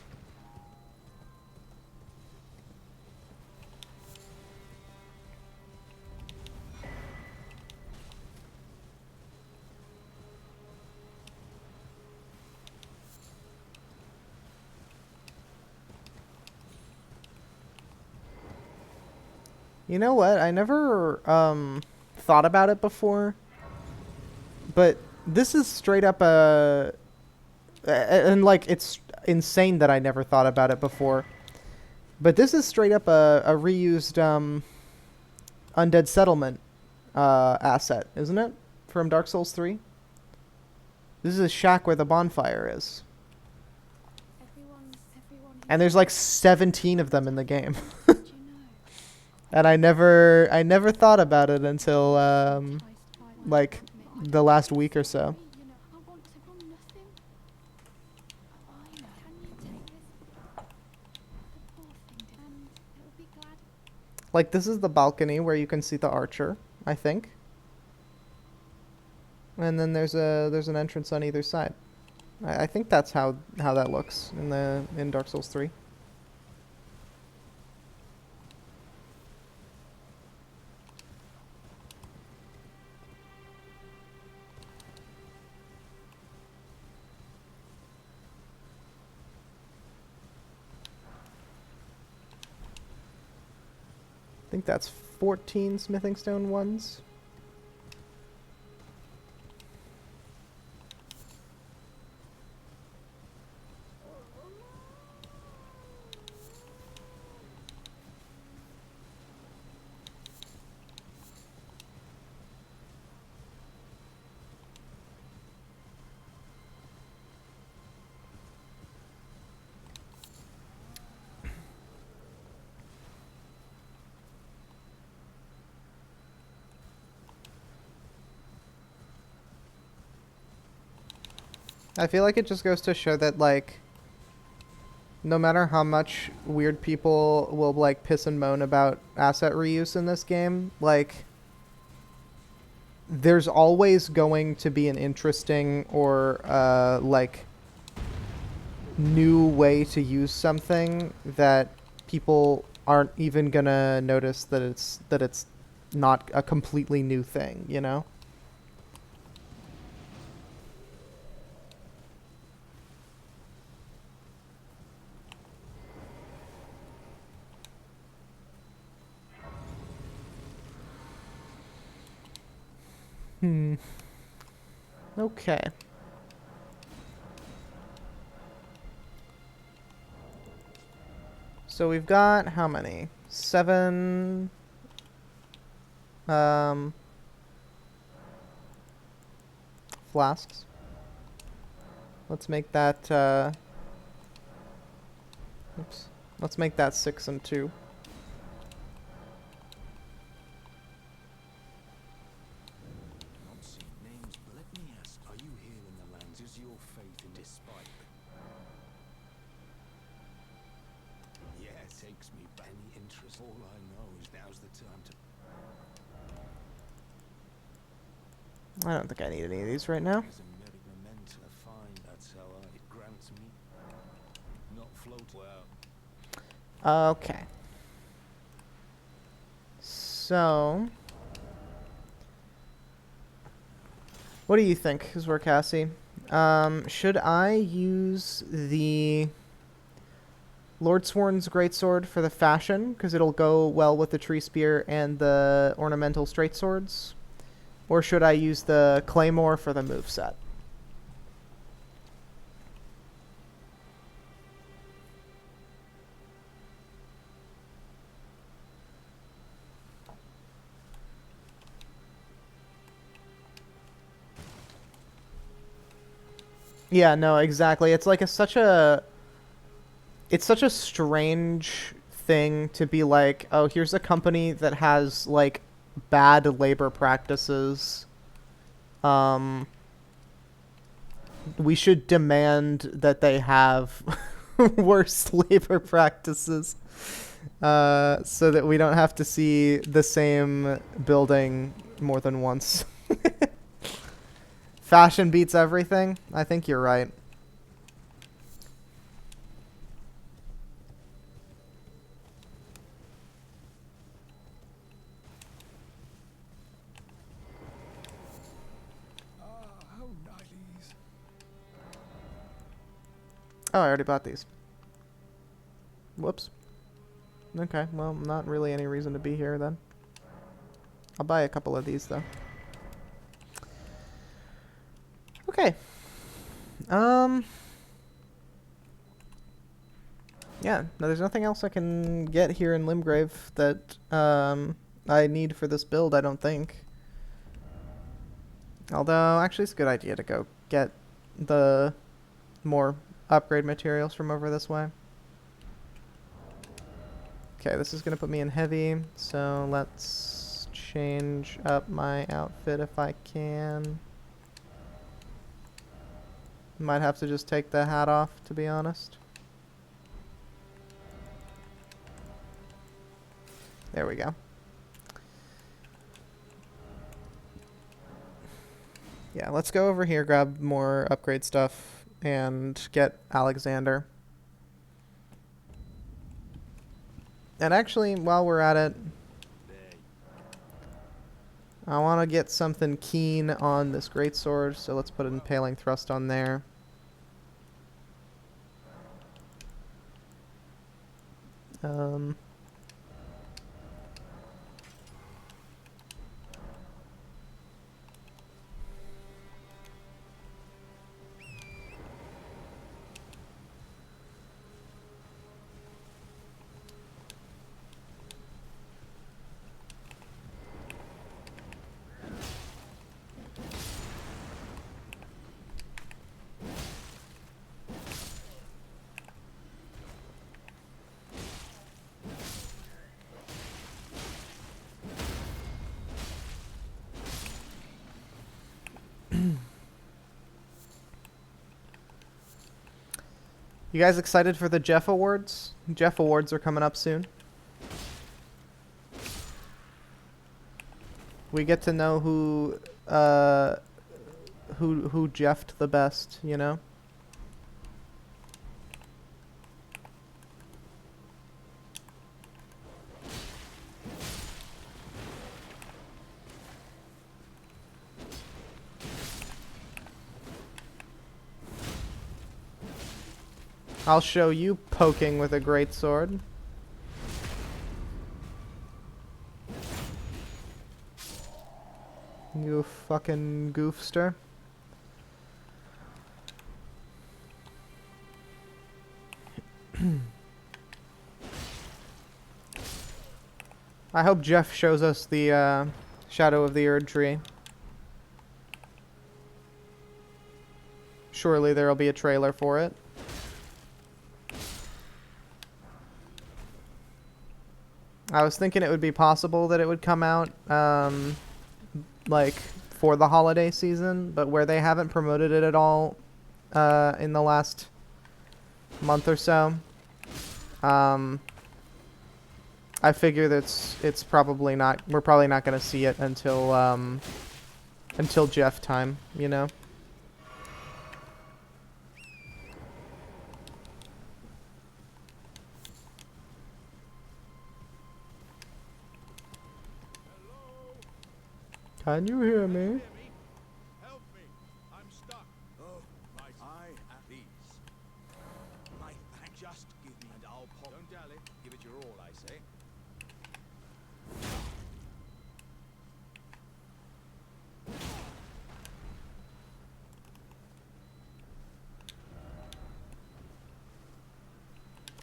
You know what? I never thought about it before, but this is straight up a and like it's insane that I never thought about it before. But this is straight up a reused Undead Settlement asset, isn't it? From Dark Souls 3? This is a shack where the bonfire is. And there's like 17 of them in the game. Did you know? And I never thought about it until like the last week or so. You know, I want to go nothing. Oh, I know. Can you take this? The poor thing did, and it'll be glad. Like this is the balcony where you can see the archer, I think. And then there's an entrance on either side. I think that's how that looks in Dark Souls 3. I think that's 14 smithing stone ones. I feel like it just goes to show that, like, no matter how much weird people will, like, piss and moan about asset reuse in this game, like, there's always going to be an interesting or, like, new way to use something that people aren't even gonna notice that it's not a completely new thing, you know? Okay. So we've got how many? 7 flasks. Let's make that oops. Let's make that 6 and 2. Not seen names, but let me ask, are you here in the lands? Is your faith in despite? Yeah, it takes me by any interest. All I know is now's the time to. I don't think I need any of these right now. As a memento to find, that's how it grants me. Not float well. Okay. So, what do you think, Zwercassie? Should I use the Lordsworn's Greatsword for the fashion, because it'll go well with the tree spear and the ornamental straight swords? Or should I use the Claymore for the moveset? Yeah, no, exactly. It's like such a strange thing to be like, oh, here's a company that has like bad labor practices. We should demand that they have worse labor practices, so that we don't have to see the same building more than once. Fashion beats everything. I think you're right. How nice. Oh, I already bought these. Whoops. Okay, well, not really any reason to be here then. I'll buy a couple of these though. Okay. Yeah, no, there's nothing else I can get here in Limgrave that I need for this build, I don't think. Although, actually, it's a good idea to go get the more upgrade materials from over this way. Okay, this is gonna put me in heavy, so let's change up my outfit if I can. Might have to just take the hat off, to be honest. There we go. Yeah, let's go over here, grab more upgrade stuff, and get Alexander. And actually, while we're at it, I want to get something keen on this greatsword, so let's put an impaling thrust on there. You guys excited for the Jeff Awards? Jeff Awards are coming up soon. We get to know who Jeffed the best, you know? I'll show you poking with a greatsword. You fucking goofster. I hope Jeff shows us the Shadow of the Erd Tree. Surely there'll be a trailer for it. I was thinking it would be possible that it would come out, like, for the holiday season, but where they haven't promoted it at all in the last month or so, I figure that it's probably not, we're probably not going to see it until Jeff time, you know? Can you hear me? Help me! I'm stuck. Oh, right. I at these. My thanks. Just give me and I'll pop. Don't dally. Give it your all, I say.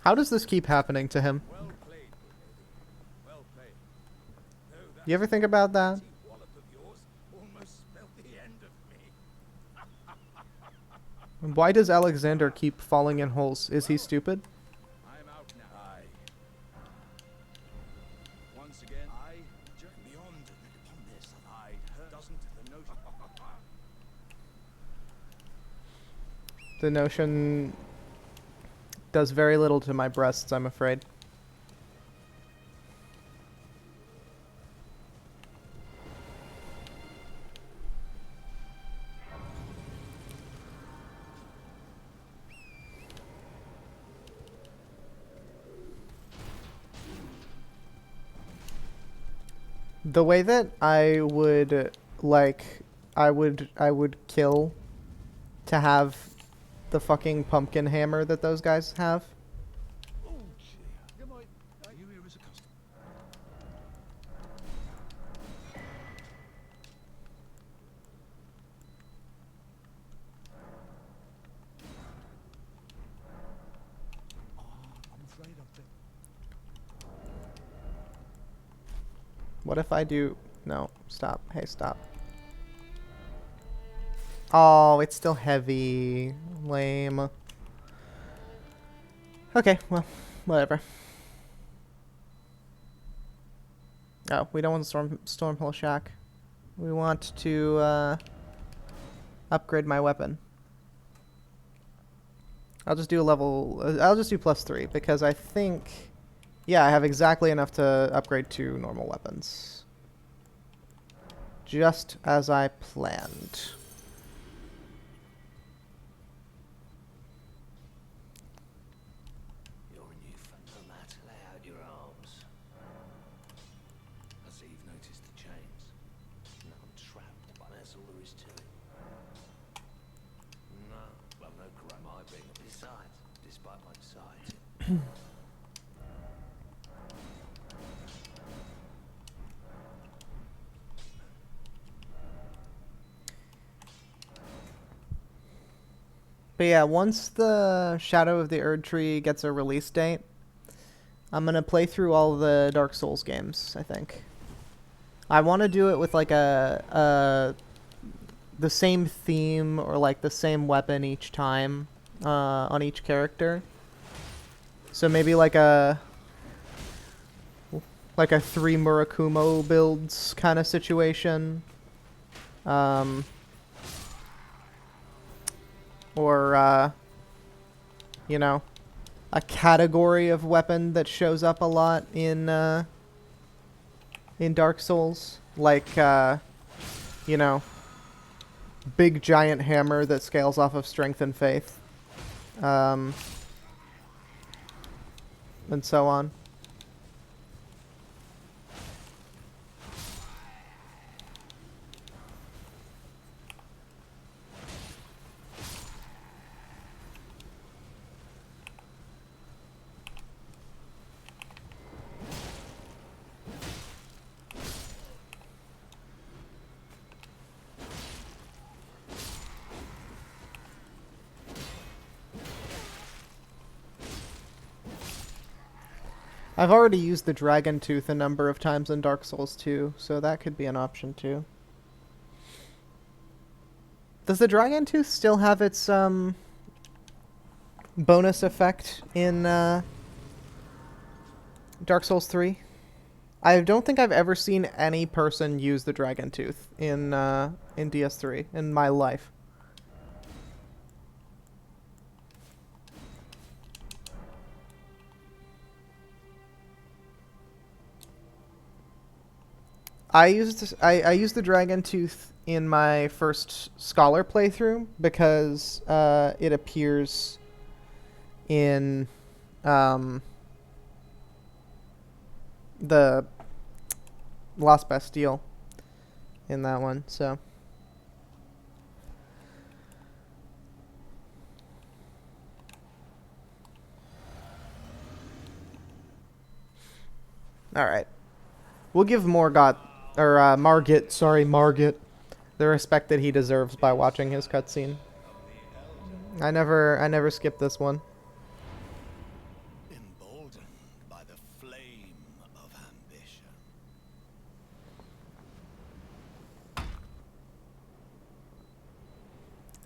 How does this keep happening to him? Well played, good lady. Well played. No, that You ever think about that? wallop of yours almost spelled the end of me. Why does Alexander keep falling in holes? Is he stupid? I'm out now. Aye. Once again, I journey beyond upon this, and I doesn't the notion. The notion does very little to my breasts, I'm afraid. The way that I would I would kill to have the fucking pumpkin hammer that those guys have. Oh, gee. Good morning. Are you here as a customer? I'm afraid of it. What if I do... No, stop. Hey, stop. Oh, it's still heavy. Lame. Okay, well, whatever. Oh, we don't want Stormhill Shack. We want to upgrade my weapon. I'll just do I'll just do +3 because I think, yeah, I have exactly enough to upgrade 2 normal weapons. Just as I planned. You're a new Matt. Lay out your arms. I see you've noticed the chains. Now I'm trapped, but that's all there is to it. No, well, no crime I bring. Besides, despite my size. But yeah, once the Shadow of the Erd Tree gets a release date, I'm gonna play through all the Dark Souls games, I think. I want to do it with like the same theme or like the same weapon each time on each character. So maybe like a 3 Murakumo builds kind of situation. Or you know, a category of weapon that shows up a lot in Dark Souls, like you know, big giant hammer that scales off of strength and faith, and so on. I've already used the Dragon Tooth a number of times in Dark Souls 2, so that could be an option too. Does the Dragon Tooth still have its bonus effect in Dark Souls 3? I don't think I've ever seen any person use the Dragon Tooth in DS3 in my life. I used the Dragon Tooth in my first Scholar playthrough because it appears in the Lost Bastille in that one, so. Alright. We'll give Margit, the respect that he deserves by watching his cutscene. I never skipped this one. Emboldened by the flame of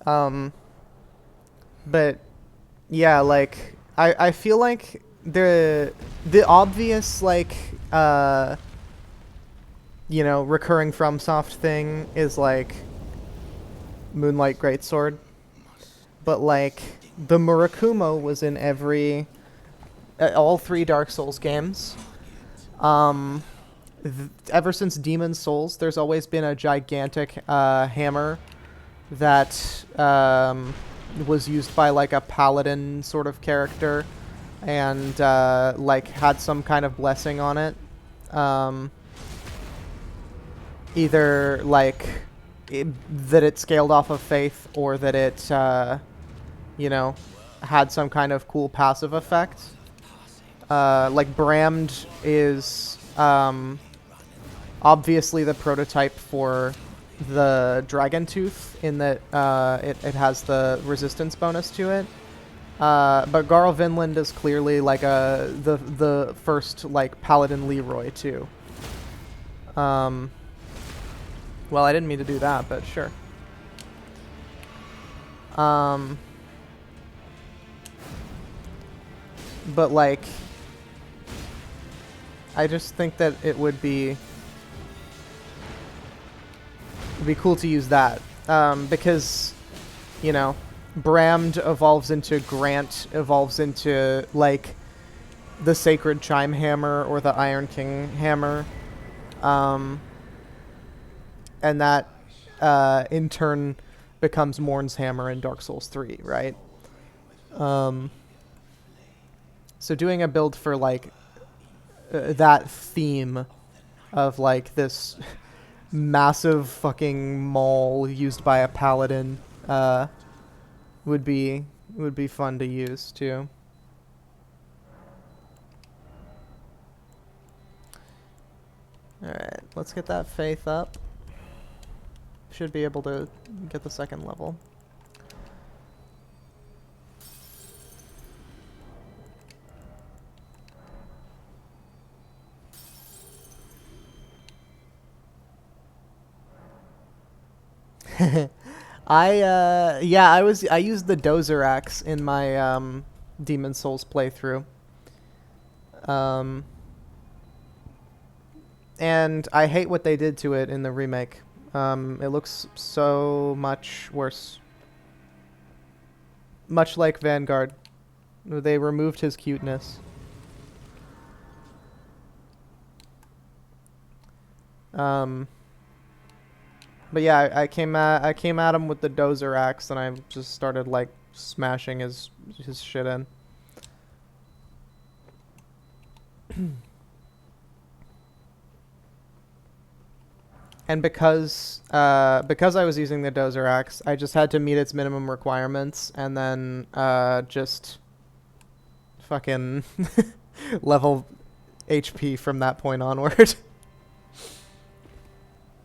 ambition. But yeah, like I feel like the obvious like you know, recurring FromSoft thing is like Moonlight Greatsword, but like the Murakumo was in all 3 Dark Souls games. Ever since Demon's Souls, there's always been a gigantic hammer that was used by like a paladin sort of character, and like had some kind of blessing on it. Either like that it scaled off of faith, or that it you know, had some kind of cool passive effect. Like Brammed is obviously the prototype for the Dragon Tooth in that it has the resistance bonus to it. But Garl Vinland is clearly like the first like Paladin Leroy too. Well, I didn't mean to do that, but sure. But like, I just think that it would be It'd be cool to use that. Because, you know, Brammed evolves into Grant, evolves into, like, the Sacred Chime Hammer or the Iron King Hammer. And that, in turn, becomes Morn's Hammer in Dark Souls 3, right? So doing a build for, like, that theme of, like, this massive fucking maul used by a paladin would be fun to use too. Alright, let's get that faith up. Should be able to get the second level. I used the Dozer axe in my Demon Souls playthrough. And I hate what they did to it in the remake. It looks so much worse. Much like Vanguard. They removed his cuteness. But yeah, I came at him with the Dozer axe, and I just started like smashing his shit in. And because I was using the Dozer axe, I just had to meet its minimum requirements, and then just fucking level HP from that point onward.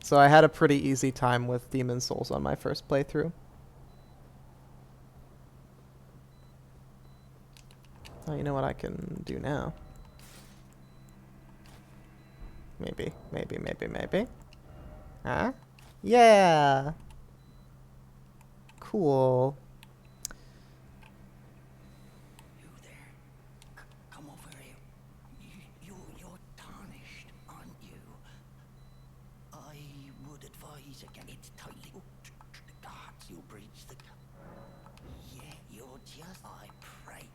So I had a pretty easy time with Demon Souls on my first playthrough. Oh, you know what I can do now? Maybe. Huh? Yeah! Cool. You there? Come over here. You're tarnished, aren't you? I would advise again. It's tightly hooked. The guards, you'll breach the... Yeah, you're just... I pray.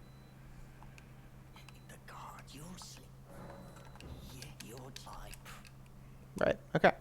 The guards, you'll slip. Yeah, you're... I pray. Right, okay.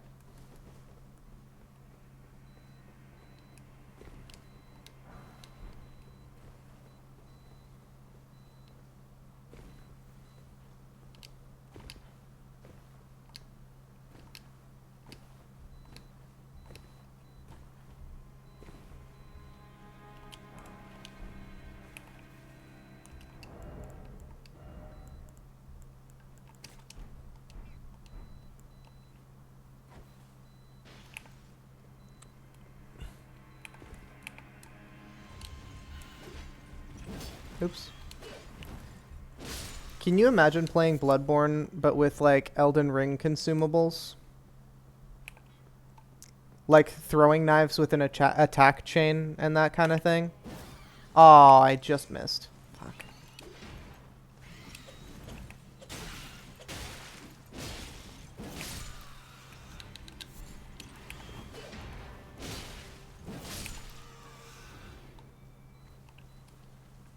Oops. Can you imagine playing Bloodborne, but with, like, Elden Ring consumables? Like, throwing knives with an attack chain and that kind of thing? Oh, I just missed. Fuck.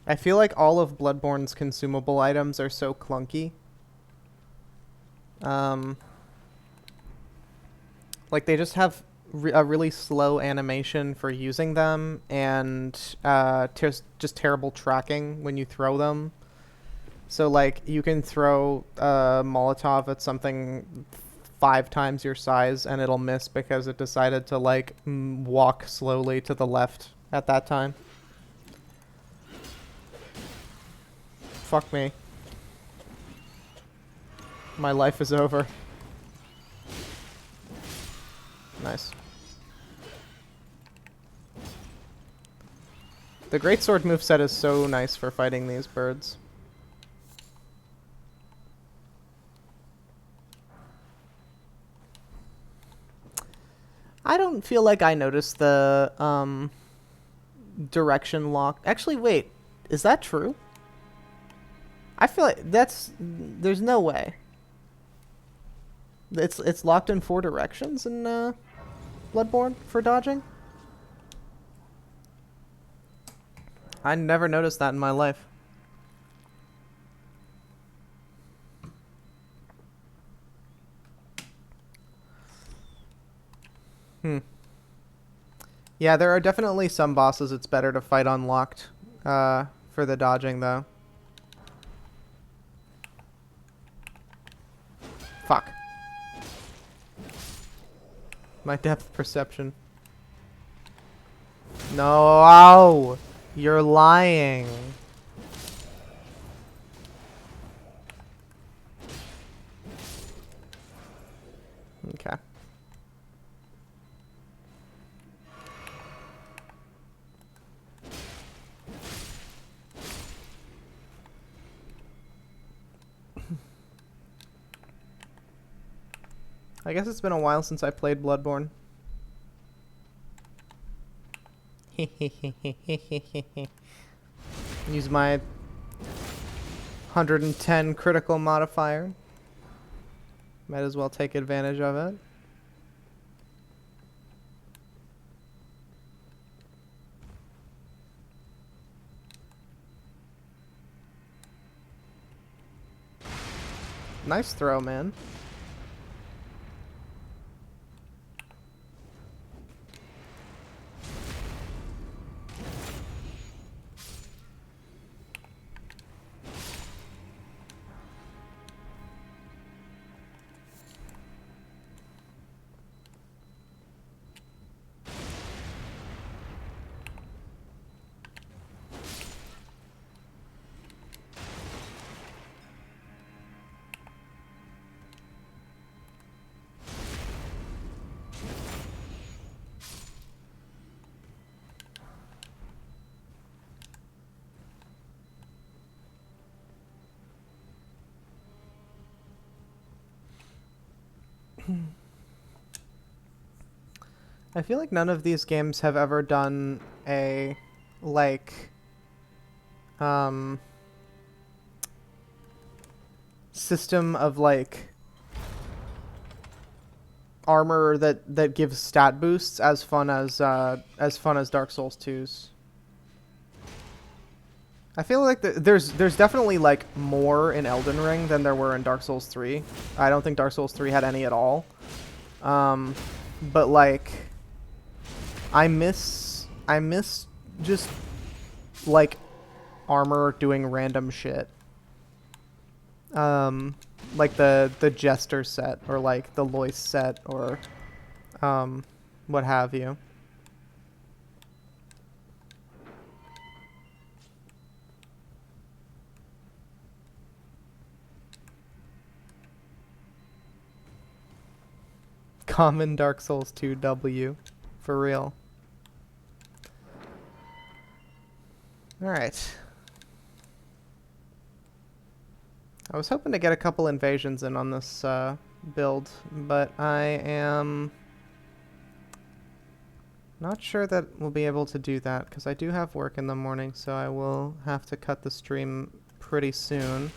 I feel like all of Bloodborne's consumable items are so clunky. Like, they just have a really slow animation for using them, and just terrible tracking when you throw them. So, like, you can throw a Molotov at something 5 times your size, and it'll miss because it decided to, like, walk slowly to the left at that time. Fuck me. My life is over. Nice. The greatsword moveset is so nice for fighting these birds. I don't feel like I noticed the direction lock. Actually, wait. Is that true? I feel like there's no way. It's locked in 4 directions, and Bloodborne for dodging? I never noticed that in my life. Yeah, there are definitely some bosses it's better to fight unlocked for the dodging, though. Fuck. My depth perception. No, ow! You're lying. Okay. I guess it's been a while since I played Bloodborne. Use my 110 critical modifier. Might as well take advantage of it. Nice throw, man. I feel like none of these games have ever done a, like, system of, like, armor that gives stat boosts as fun as Dark Souls 2's. I feel like there's definitely like more in Elden Ring than there were in Dark Souls 3. I don't think Dark Souls 3 had any at all. But like I miss just like armor doing random shit. Like the Jester set or like the Lois set or what have you. Common Dark Souls 2 W. For real. Alright. I was hoping to get a couple invasions in on this build, but I am not sure that we'll be able to do that because I do have work in the morning, so I will have to cut the stream pretty soon.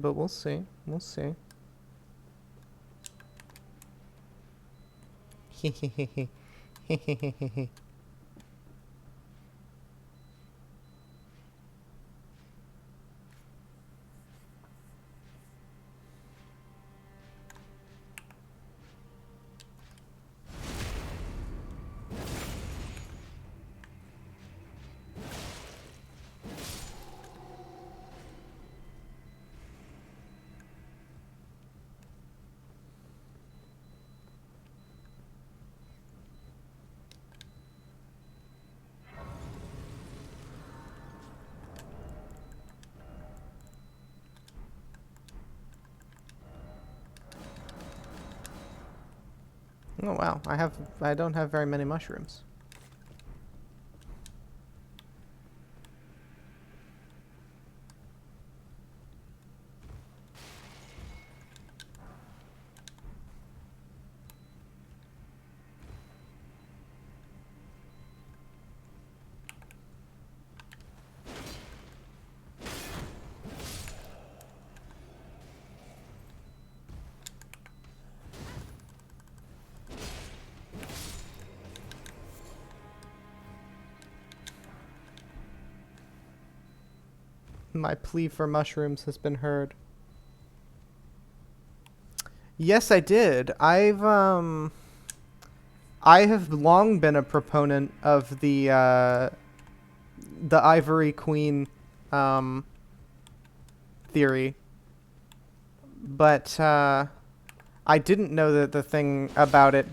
But we'll see. We'll see. Oh wow, I don't have very many mushrooms. My plea for mushrooms has been heard. Yes, I did. I have long been a proponent of the Ivory Queen theory, but I didn't know that the thing about it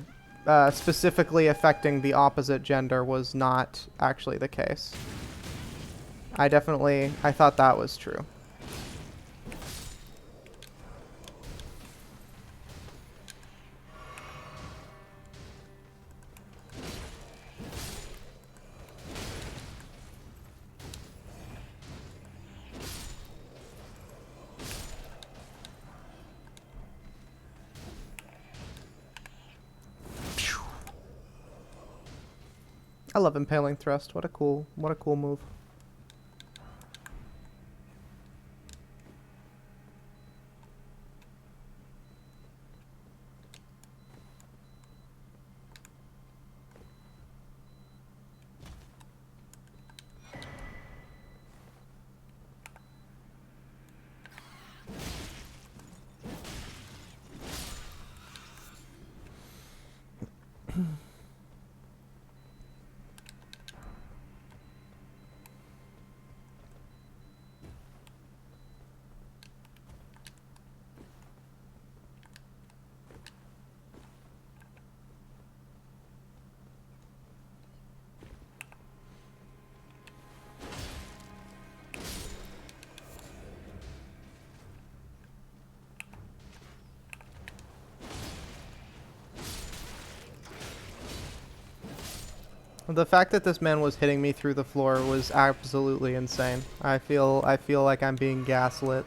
specifically affecting the opposite gender was not actually the case. I thought that was true. I love impaling thrust. What a cool move. The fact that this man was hitting me through the floor was absolutely insane. I feel like I'm being gaslit.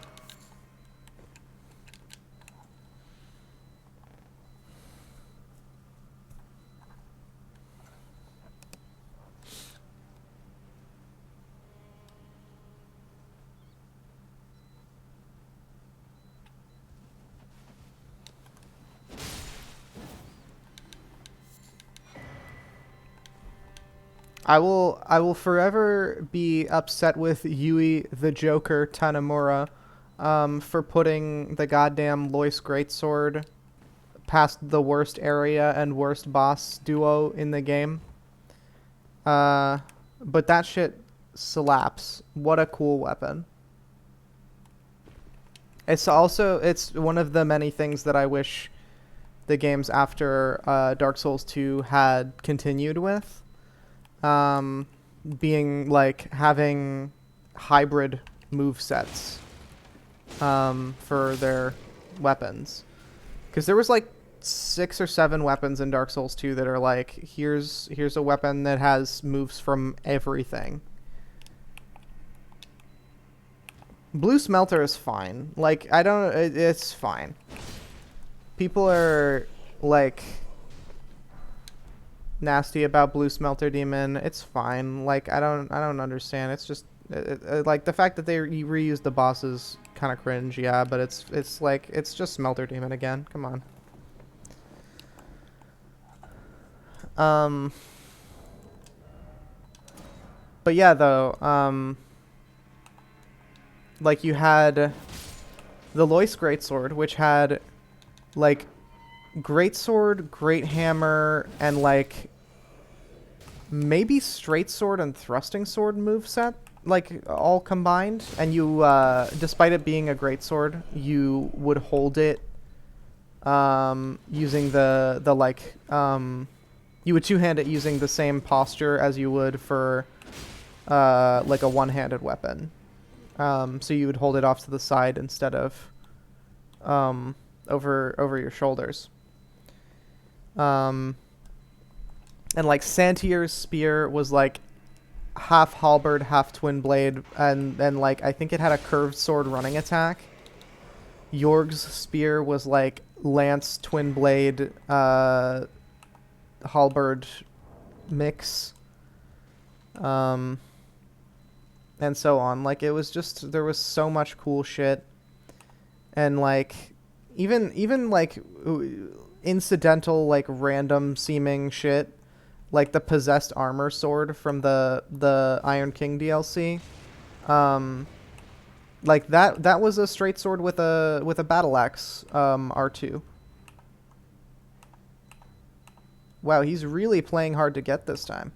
I will forever be upset with Yui the Joker Tanamura for putting the goddamn Lois Greatsword past the worst area and worst boss duo in the game. But that shit slaps. What a cool weapon. It's one of the many things that I wish the games after Dark Souls 2 had continued with. Being like having hybrid movesets for their weapons, because there was like 6 or 7 weapons in Dark Souls 2 that are like, here's a weapon that has moves from everything. Blue Smelter is fine. Like, it's fine. People are like nasty about Blue Smelter Demon. It's fine. Like, I don't understand. It's just like the fact that they reused the bosses kind of cringe. Yeah, but it's like it's just Smelter Demon again. Come on. But yeah, though, like you had the Lois Greatsword, which had like Great Sword, Great Hammer, and like maybe Straight Sword and Thrusting Sword moveset, like all combined. And you, despite it being a Great Sword, you would hold it using the like, you would two-hand it using the same posture as you would for like a one-handed weapon. So you would hold it off to the side instead of over your shoulders. And like Santier's spear was like half halberd, half twin blade, and like I think it had a curved sword running attack. Yorg's spear was like lance, twin blade, halberd mix. And so on. Like, it was just, there was so much cool shit. And like even like incidental, like random seeming shit, like the possessed armor sword from the Iron King DLC, Like that was a straight sword with a battle axe, R2. Wow, he's really playing hard to get this time.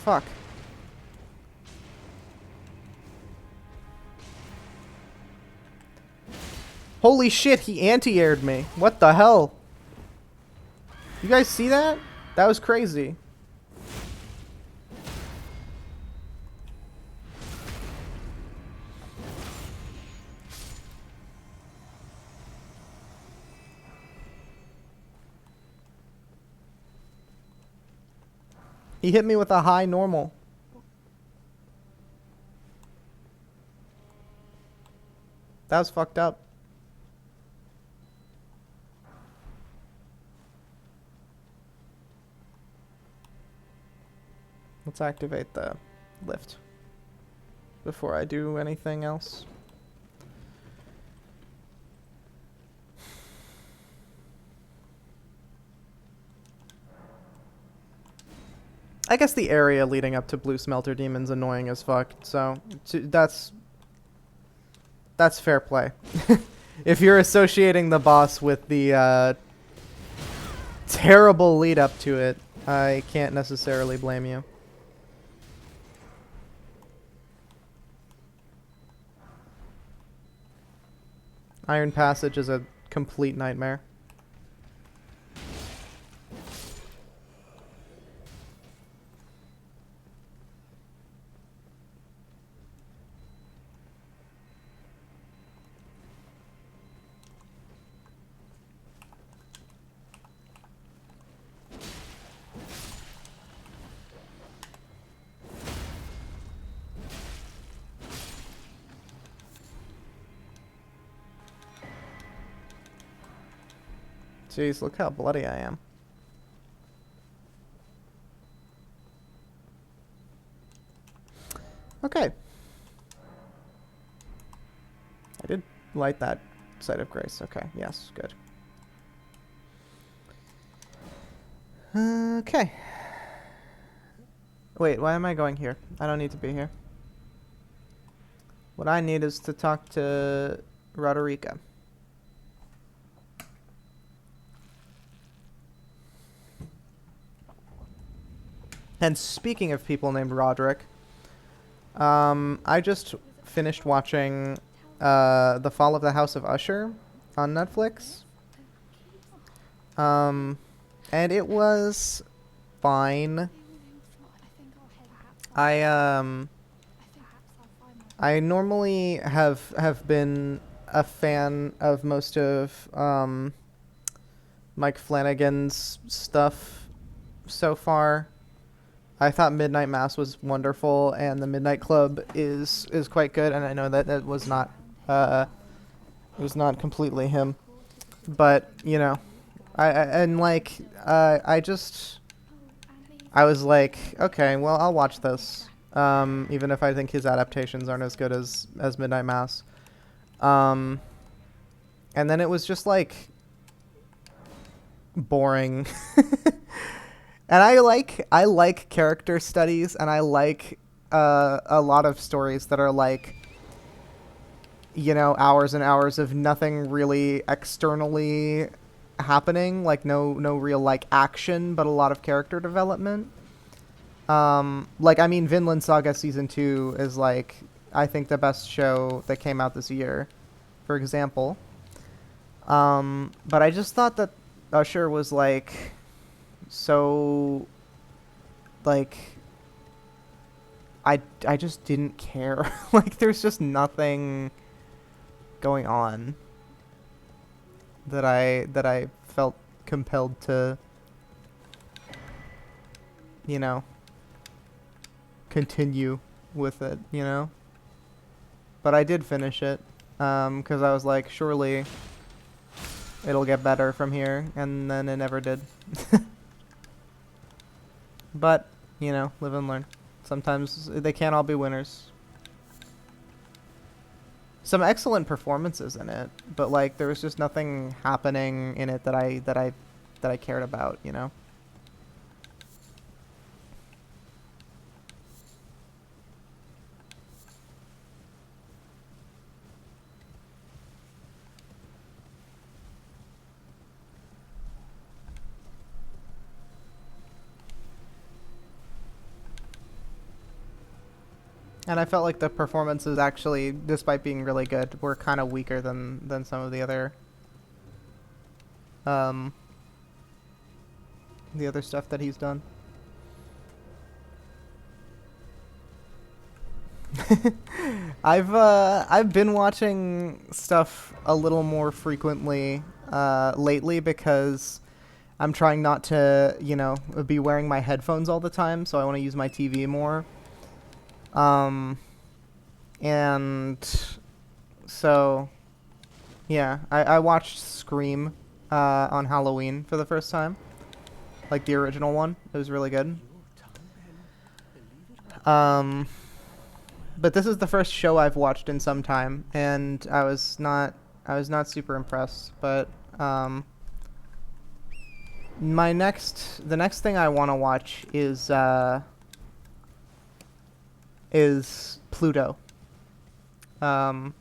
Fuck. Holy shit, he anti-aired me. What the hell? You guys see that? That was crazy. He hit me with a high normal. That was fucked up. Let's activate the lift before I do anything else. I guess the area leading up to Blue Smelter Demon's annoying as fuck, so that's fair play. If you're associating the boss with the terrible lead up to it, I can't necessarily blame you. Iron Passage is a complete nightmare. Jeez, look how bloody I am. Okay. I did light that Site of Grace. Okay, yes, good. Okay. Wait, why am I going here? I don't need to be here. What I need is to talk to Roderica. And speaking of people named Roderick, I just finished watching The Fall of the House of Usher on Netflix. And it was fine. I normally have been a fan of most of Mike Flanagan's stuff so far. I thought Midnight Mass was wonderful, and the Midnight Club is quite good. And I know that it was not completely him, but you know, I was like, okay, well, I'll watch this, even if I think his adaptations aren't as good as Midnight Mass. And then it was just like boring. And I like character studies, and I like a lot of stories that are like, you know, hours and hours of nothing really externally happening, like no real like action, but a lot of character development. Like, I mean, Vinland Saga Season 2 is like, I think, the best show that came out this year, for example. But I just thought that Usher was like so, like, I just didn't care. Like, there's just nothing going on that I felt compelled to, you know, continue with it, you know? But I did finish it, because I was like, surely it'll get better from here, and then it never did. But, you know, live and learn. Sometimes they can't all be winners. Some excellent performances in it, but like there was just nothing happening in it that I cared about, you know. And I felt like the performances actually, despite being really good, were kind of weaker than some of um, the other stuff that he's done. I've been watching stuff a little more frequently lately because I'm trying not to, you know, be wearing my headphones all the time, so I want to use my TV more. And so, yeah, I watched Scream on Halloween for the first time. Like the original one. It was really good. But this is the first show I've watched in some time, and I was not super impressed. But the next thing I want to watch is Pluto. And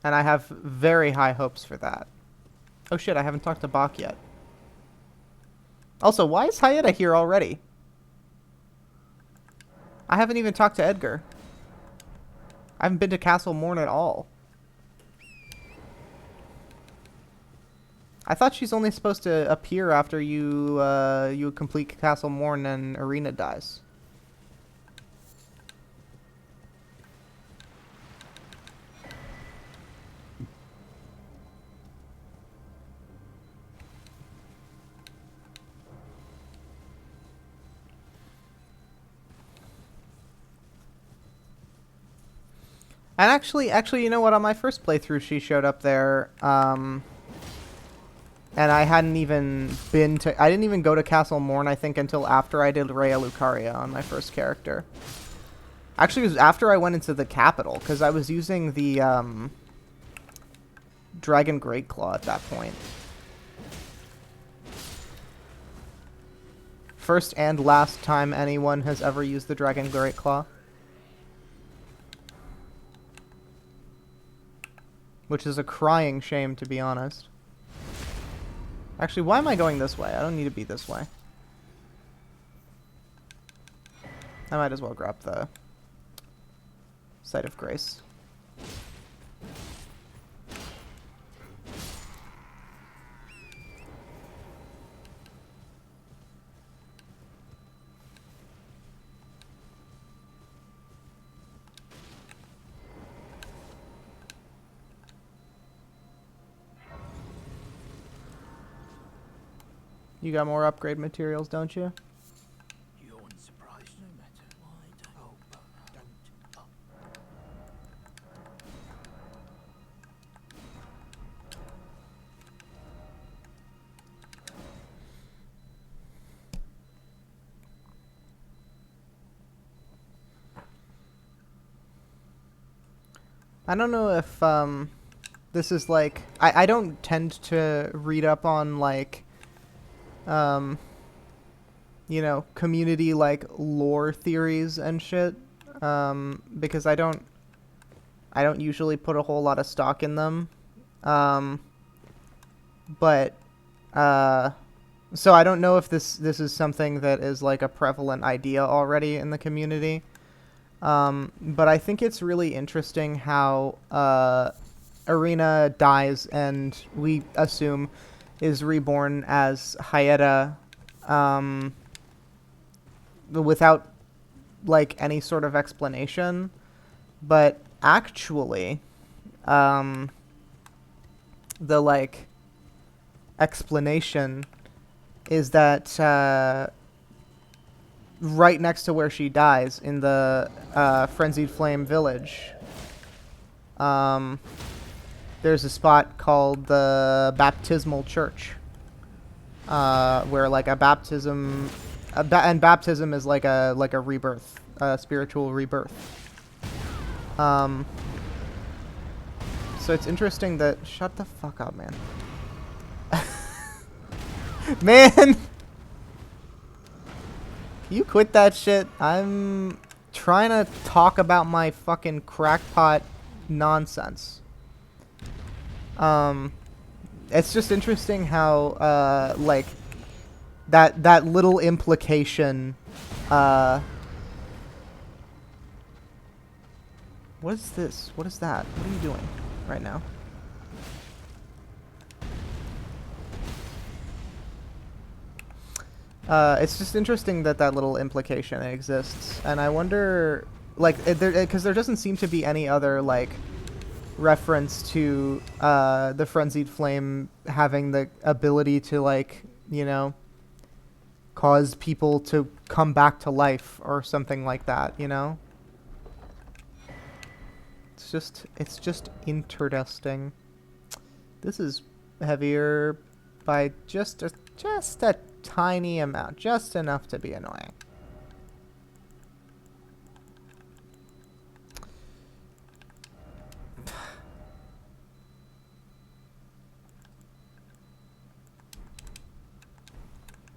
I have very high hopes for that. Oh shit, I haven't talked to Bach yet. Also, why is Hayata here already? I haven't even talked to Edgar. I haven't been to Castle Morn at all. I thought she's only supposed to appear after you complete Castle Morn and Arena dies. And actually, you know what? On my first playthrough, she showed up there, and I hadn't even been to... I didn't even go to Castle Morn, I think, until after I did Rhea Lucaria on my first character. Actually, it was after I went into the capital, because I was using the, Dragon Greatclaw at that point. First and last time anyone has ever used the Dragon Greatclaw. Which is a crying shame, to be honest. Actually, why am I going this way? I don't need to be this way. I might as well grab the Site of Grace. You got more upgrade materials, don't you? You're unsurprised no matter why. Don't. I don't know if this is like... I don't tend to read up on like... you know, community like lore theories and shit, because I don't usually put a whole lot of stock in them, but so I don't know if this is something that is like a prevalent idea already in the community, but I think it's really interesting how Arena dies and we assume is reborn as Hayata, without like any sort of explanation, but actually the like explanation is that right next to where she dies in the Frenzied Flame village, there's a spot called the Baptismal Church, where like a baptism, and baptism is like a rebirth, a spiritual rebirth. So it's interesting that... Shut the fuck up, man. Man! Can you quit that shit? I'm trying to talk about my fucking crackpot nonsense. It's just interesting how, like, that little implication, What is this? What is that? What are you doing right now? It's just interesting that that little implication exists, and I wonder, like, because there doesn't seem to be any other, like, reference to the frenzied flame having the ability to, like, you know, cause people to come back to life or something like that, you know? It's just interesting. This is heavier by just a tiny amount, just enough to be annoying.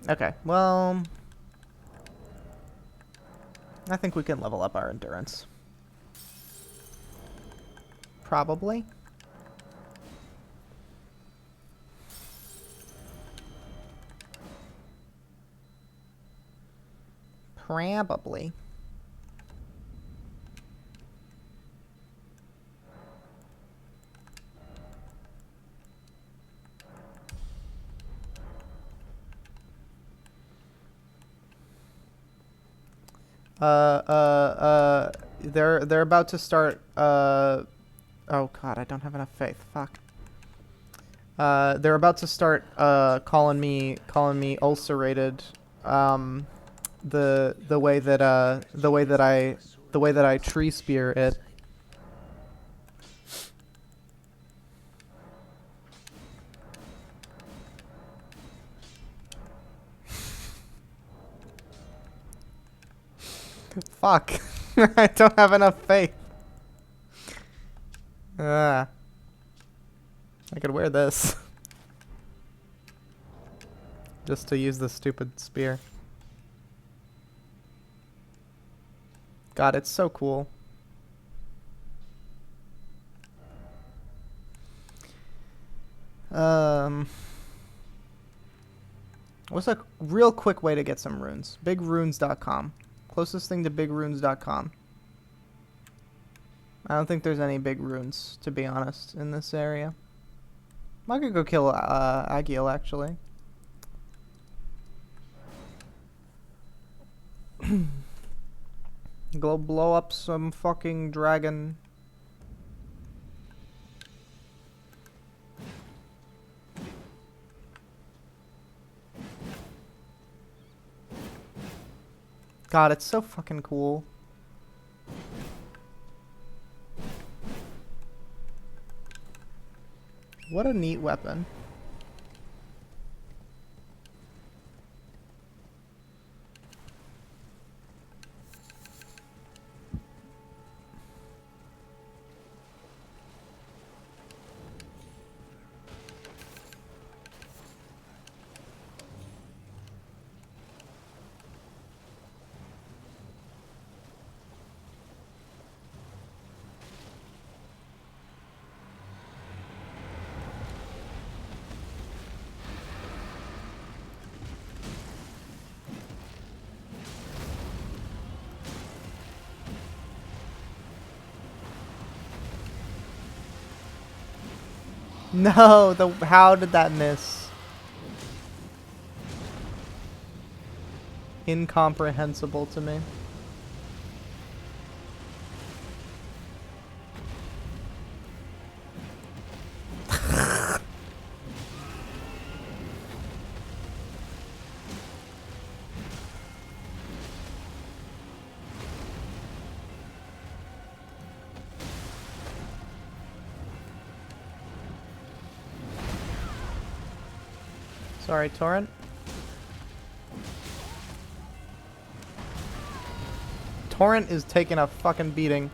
Okay, well, I think we can level up our endurance. Probably. Probably. They're about to start, oh god, I don't have enough faith, fuck. They're about to start, calling me ulcerated, the way that I tree spear it. Fuck. I don't have enough faith. I could wear this. Just to use the stupid spear. God, it's so cool. What's a real quick way to get some runes? Bigrunes.com. Closest thing to bigrunes.com. I don't think there's any big runes, to be honest, in this area. I could go kill Agiel, actually. Go blow up some fucking dragon. God, it's so fucking cool. What a neat weapon. No, how did that miss? Incomprehensible to me. Sorry, Torrent. Torrent is taking a fucking beating.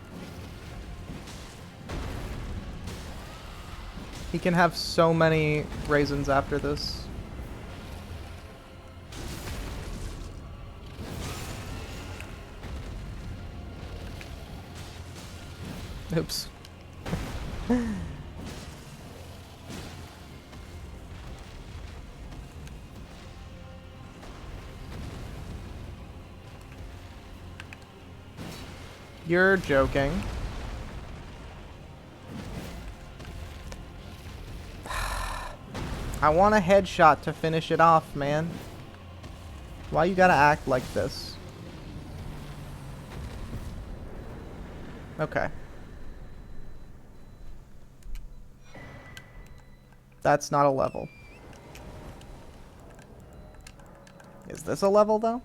He can have so many raisins after this. Oops. You're joking. I want a headshot to finish it off, man. Why you gotta act like this? Okay. That's not a level. Is this a level, though?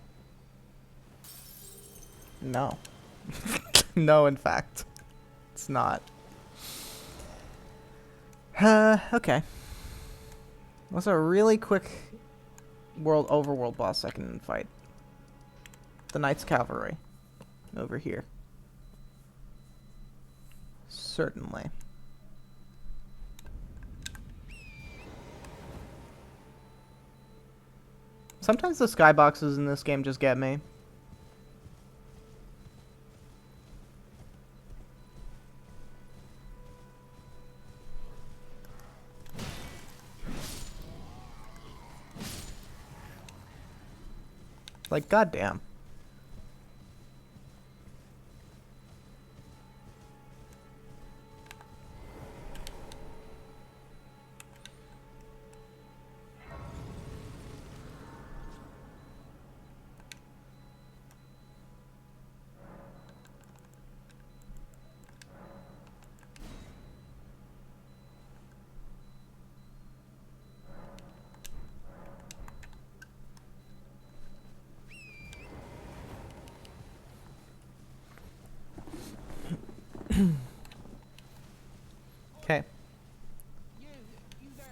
No. No, in fact. It's not. Okay. What's a really quick overworld boss I can fight? The Knight's Cavalry. Over here. Certainly. Sometimes the skyboxes in this game just get me. Like, goddamn. Okay. You there.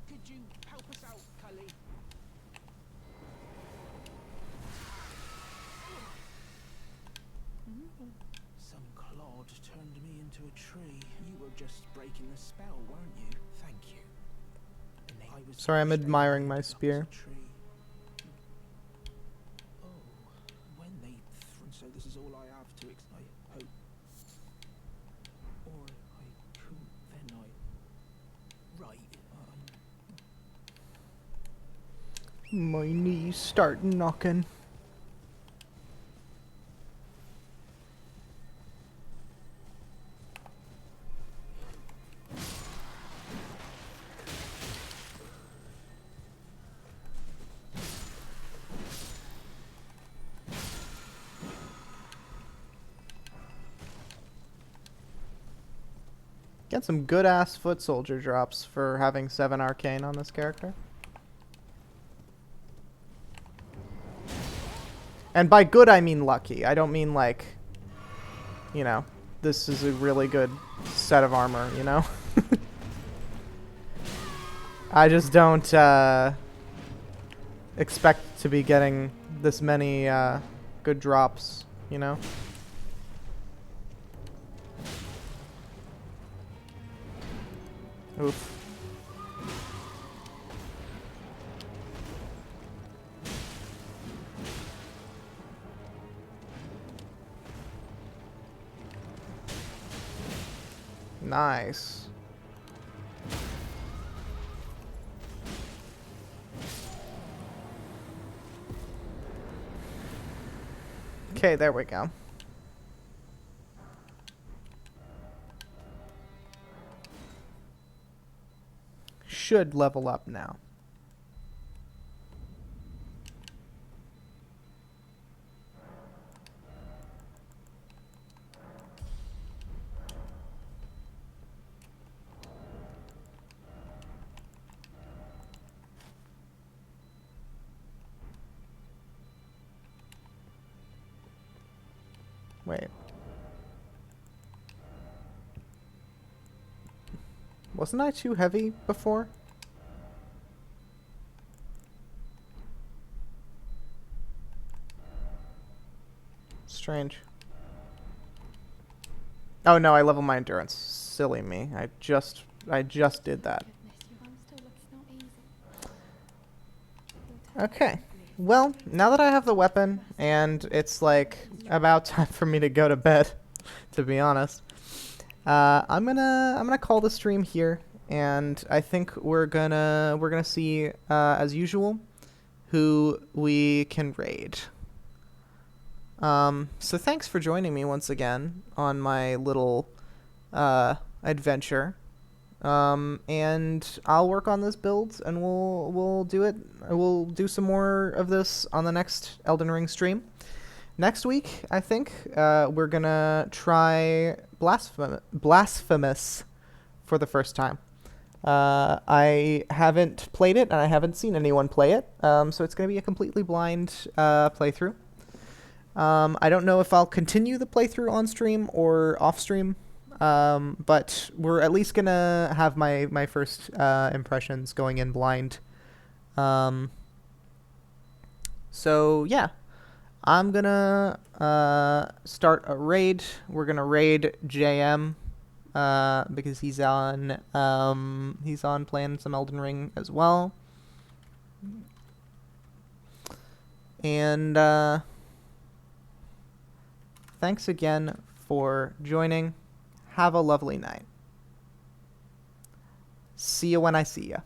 Could you help us out, Cully? Some clod turned me into a tree. You were just breaking the spell, weren't you? Thank you. I was Sorry, I'm frustrated admiring my that it was spear. a tree. Oh, when they so this is all I have to I hope. Or I couldn't, then I... Right, My knees start knocking. Get some good ass foot soldier drops for having 7 arcane on this character. And by good I mean lucky. I don't mean like, you know, this is a really good set of armor, you know? I just don't expect to be getting this many good drops, you know? Oof. Nice. Okay, there we go. Should level up now. Wait. Wasn't I too heavy before? Strange. Oh no, I leveled my endurance. Silly me. I just did that. Okay. Well, now that I have the weapon and it's like about time for me to go to bed, to be honest, I'm gonna call the stream here, and I think we're gonna see as usual who we can raid. So thanks for joining me once again on my little adventure And I'll work on this build, and we'll do it. We'll do some more of this on the next Elden Ring stream. Next week, I think, we're gonna try Blasphemous for the first time. I haven't played it, and I haven't seen anyone play it, so it's gonna be a completely blind playthrough. I don't know if I'll continue the playthrough on stream or off stream, but we're at least gonna have my first impressions going in blind. So yeah, I'm gonna start a raid. We're gonna raid JM because he's on playing some Elden Ring as well. And thanks again for joining. Have a lovely night. See you when I see you.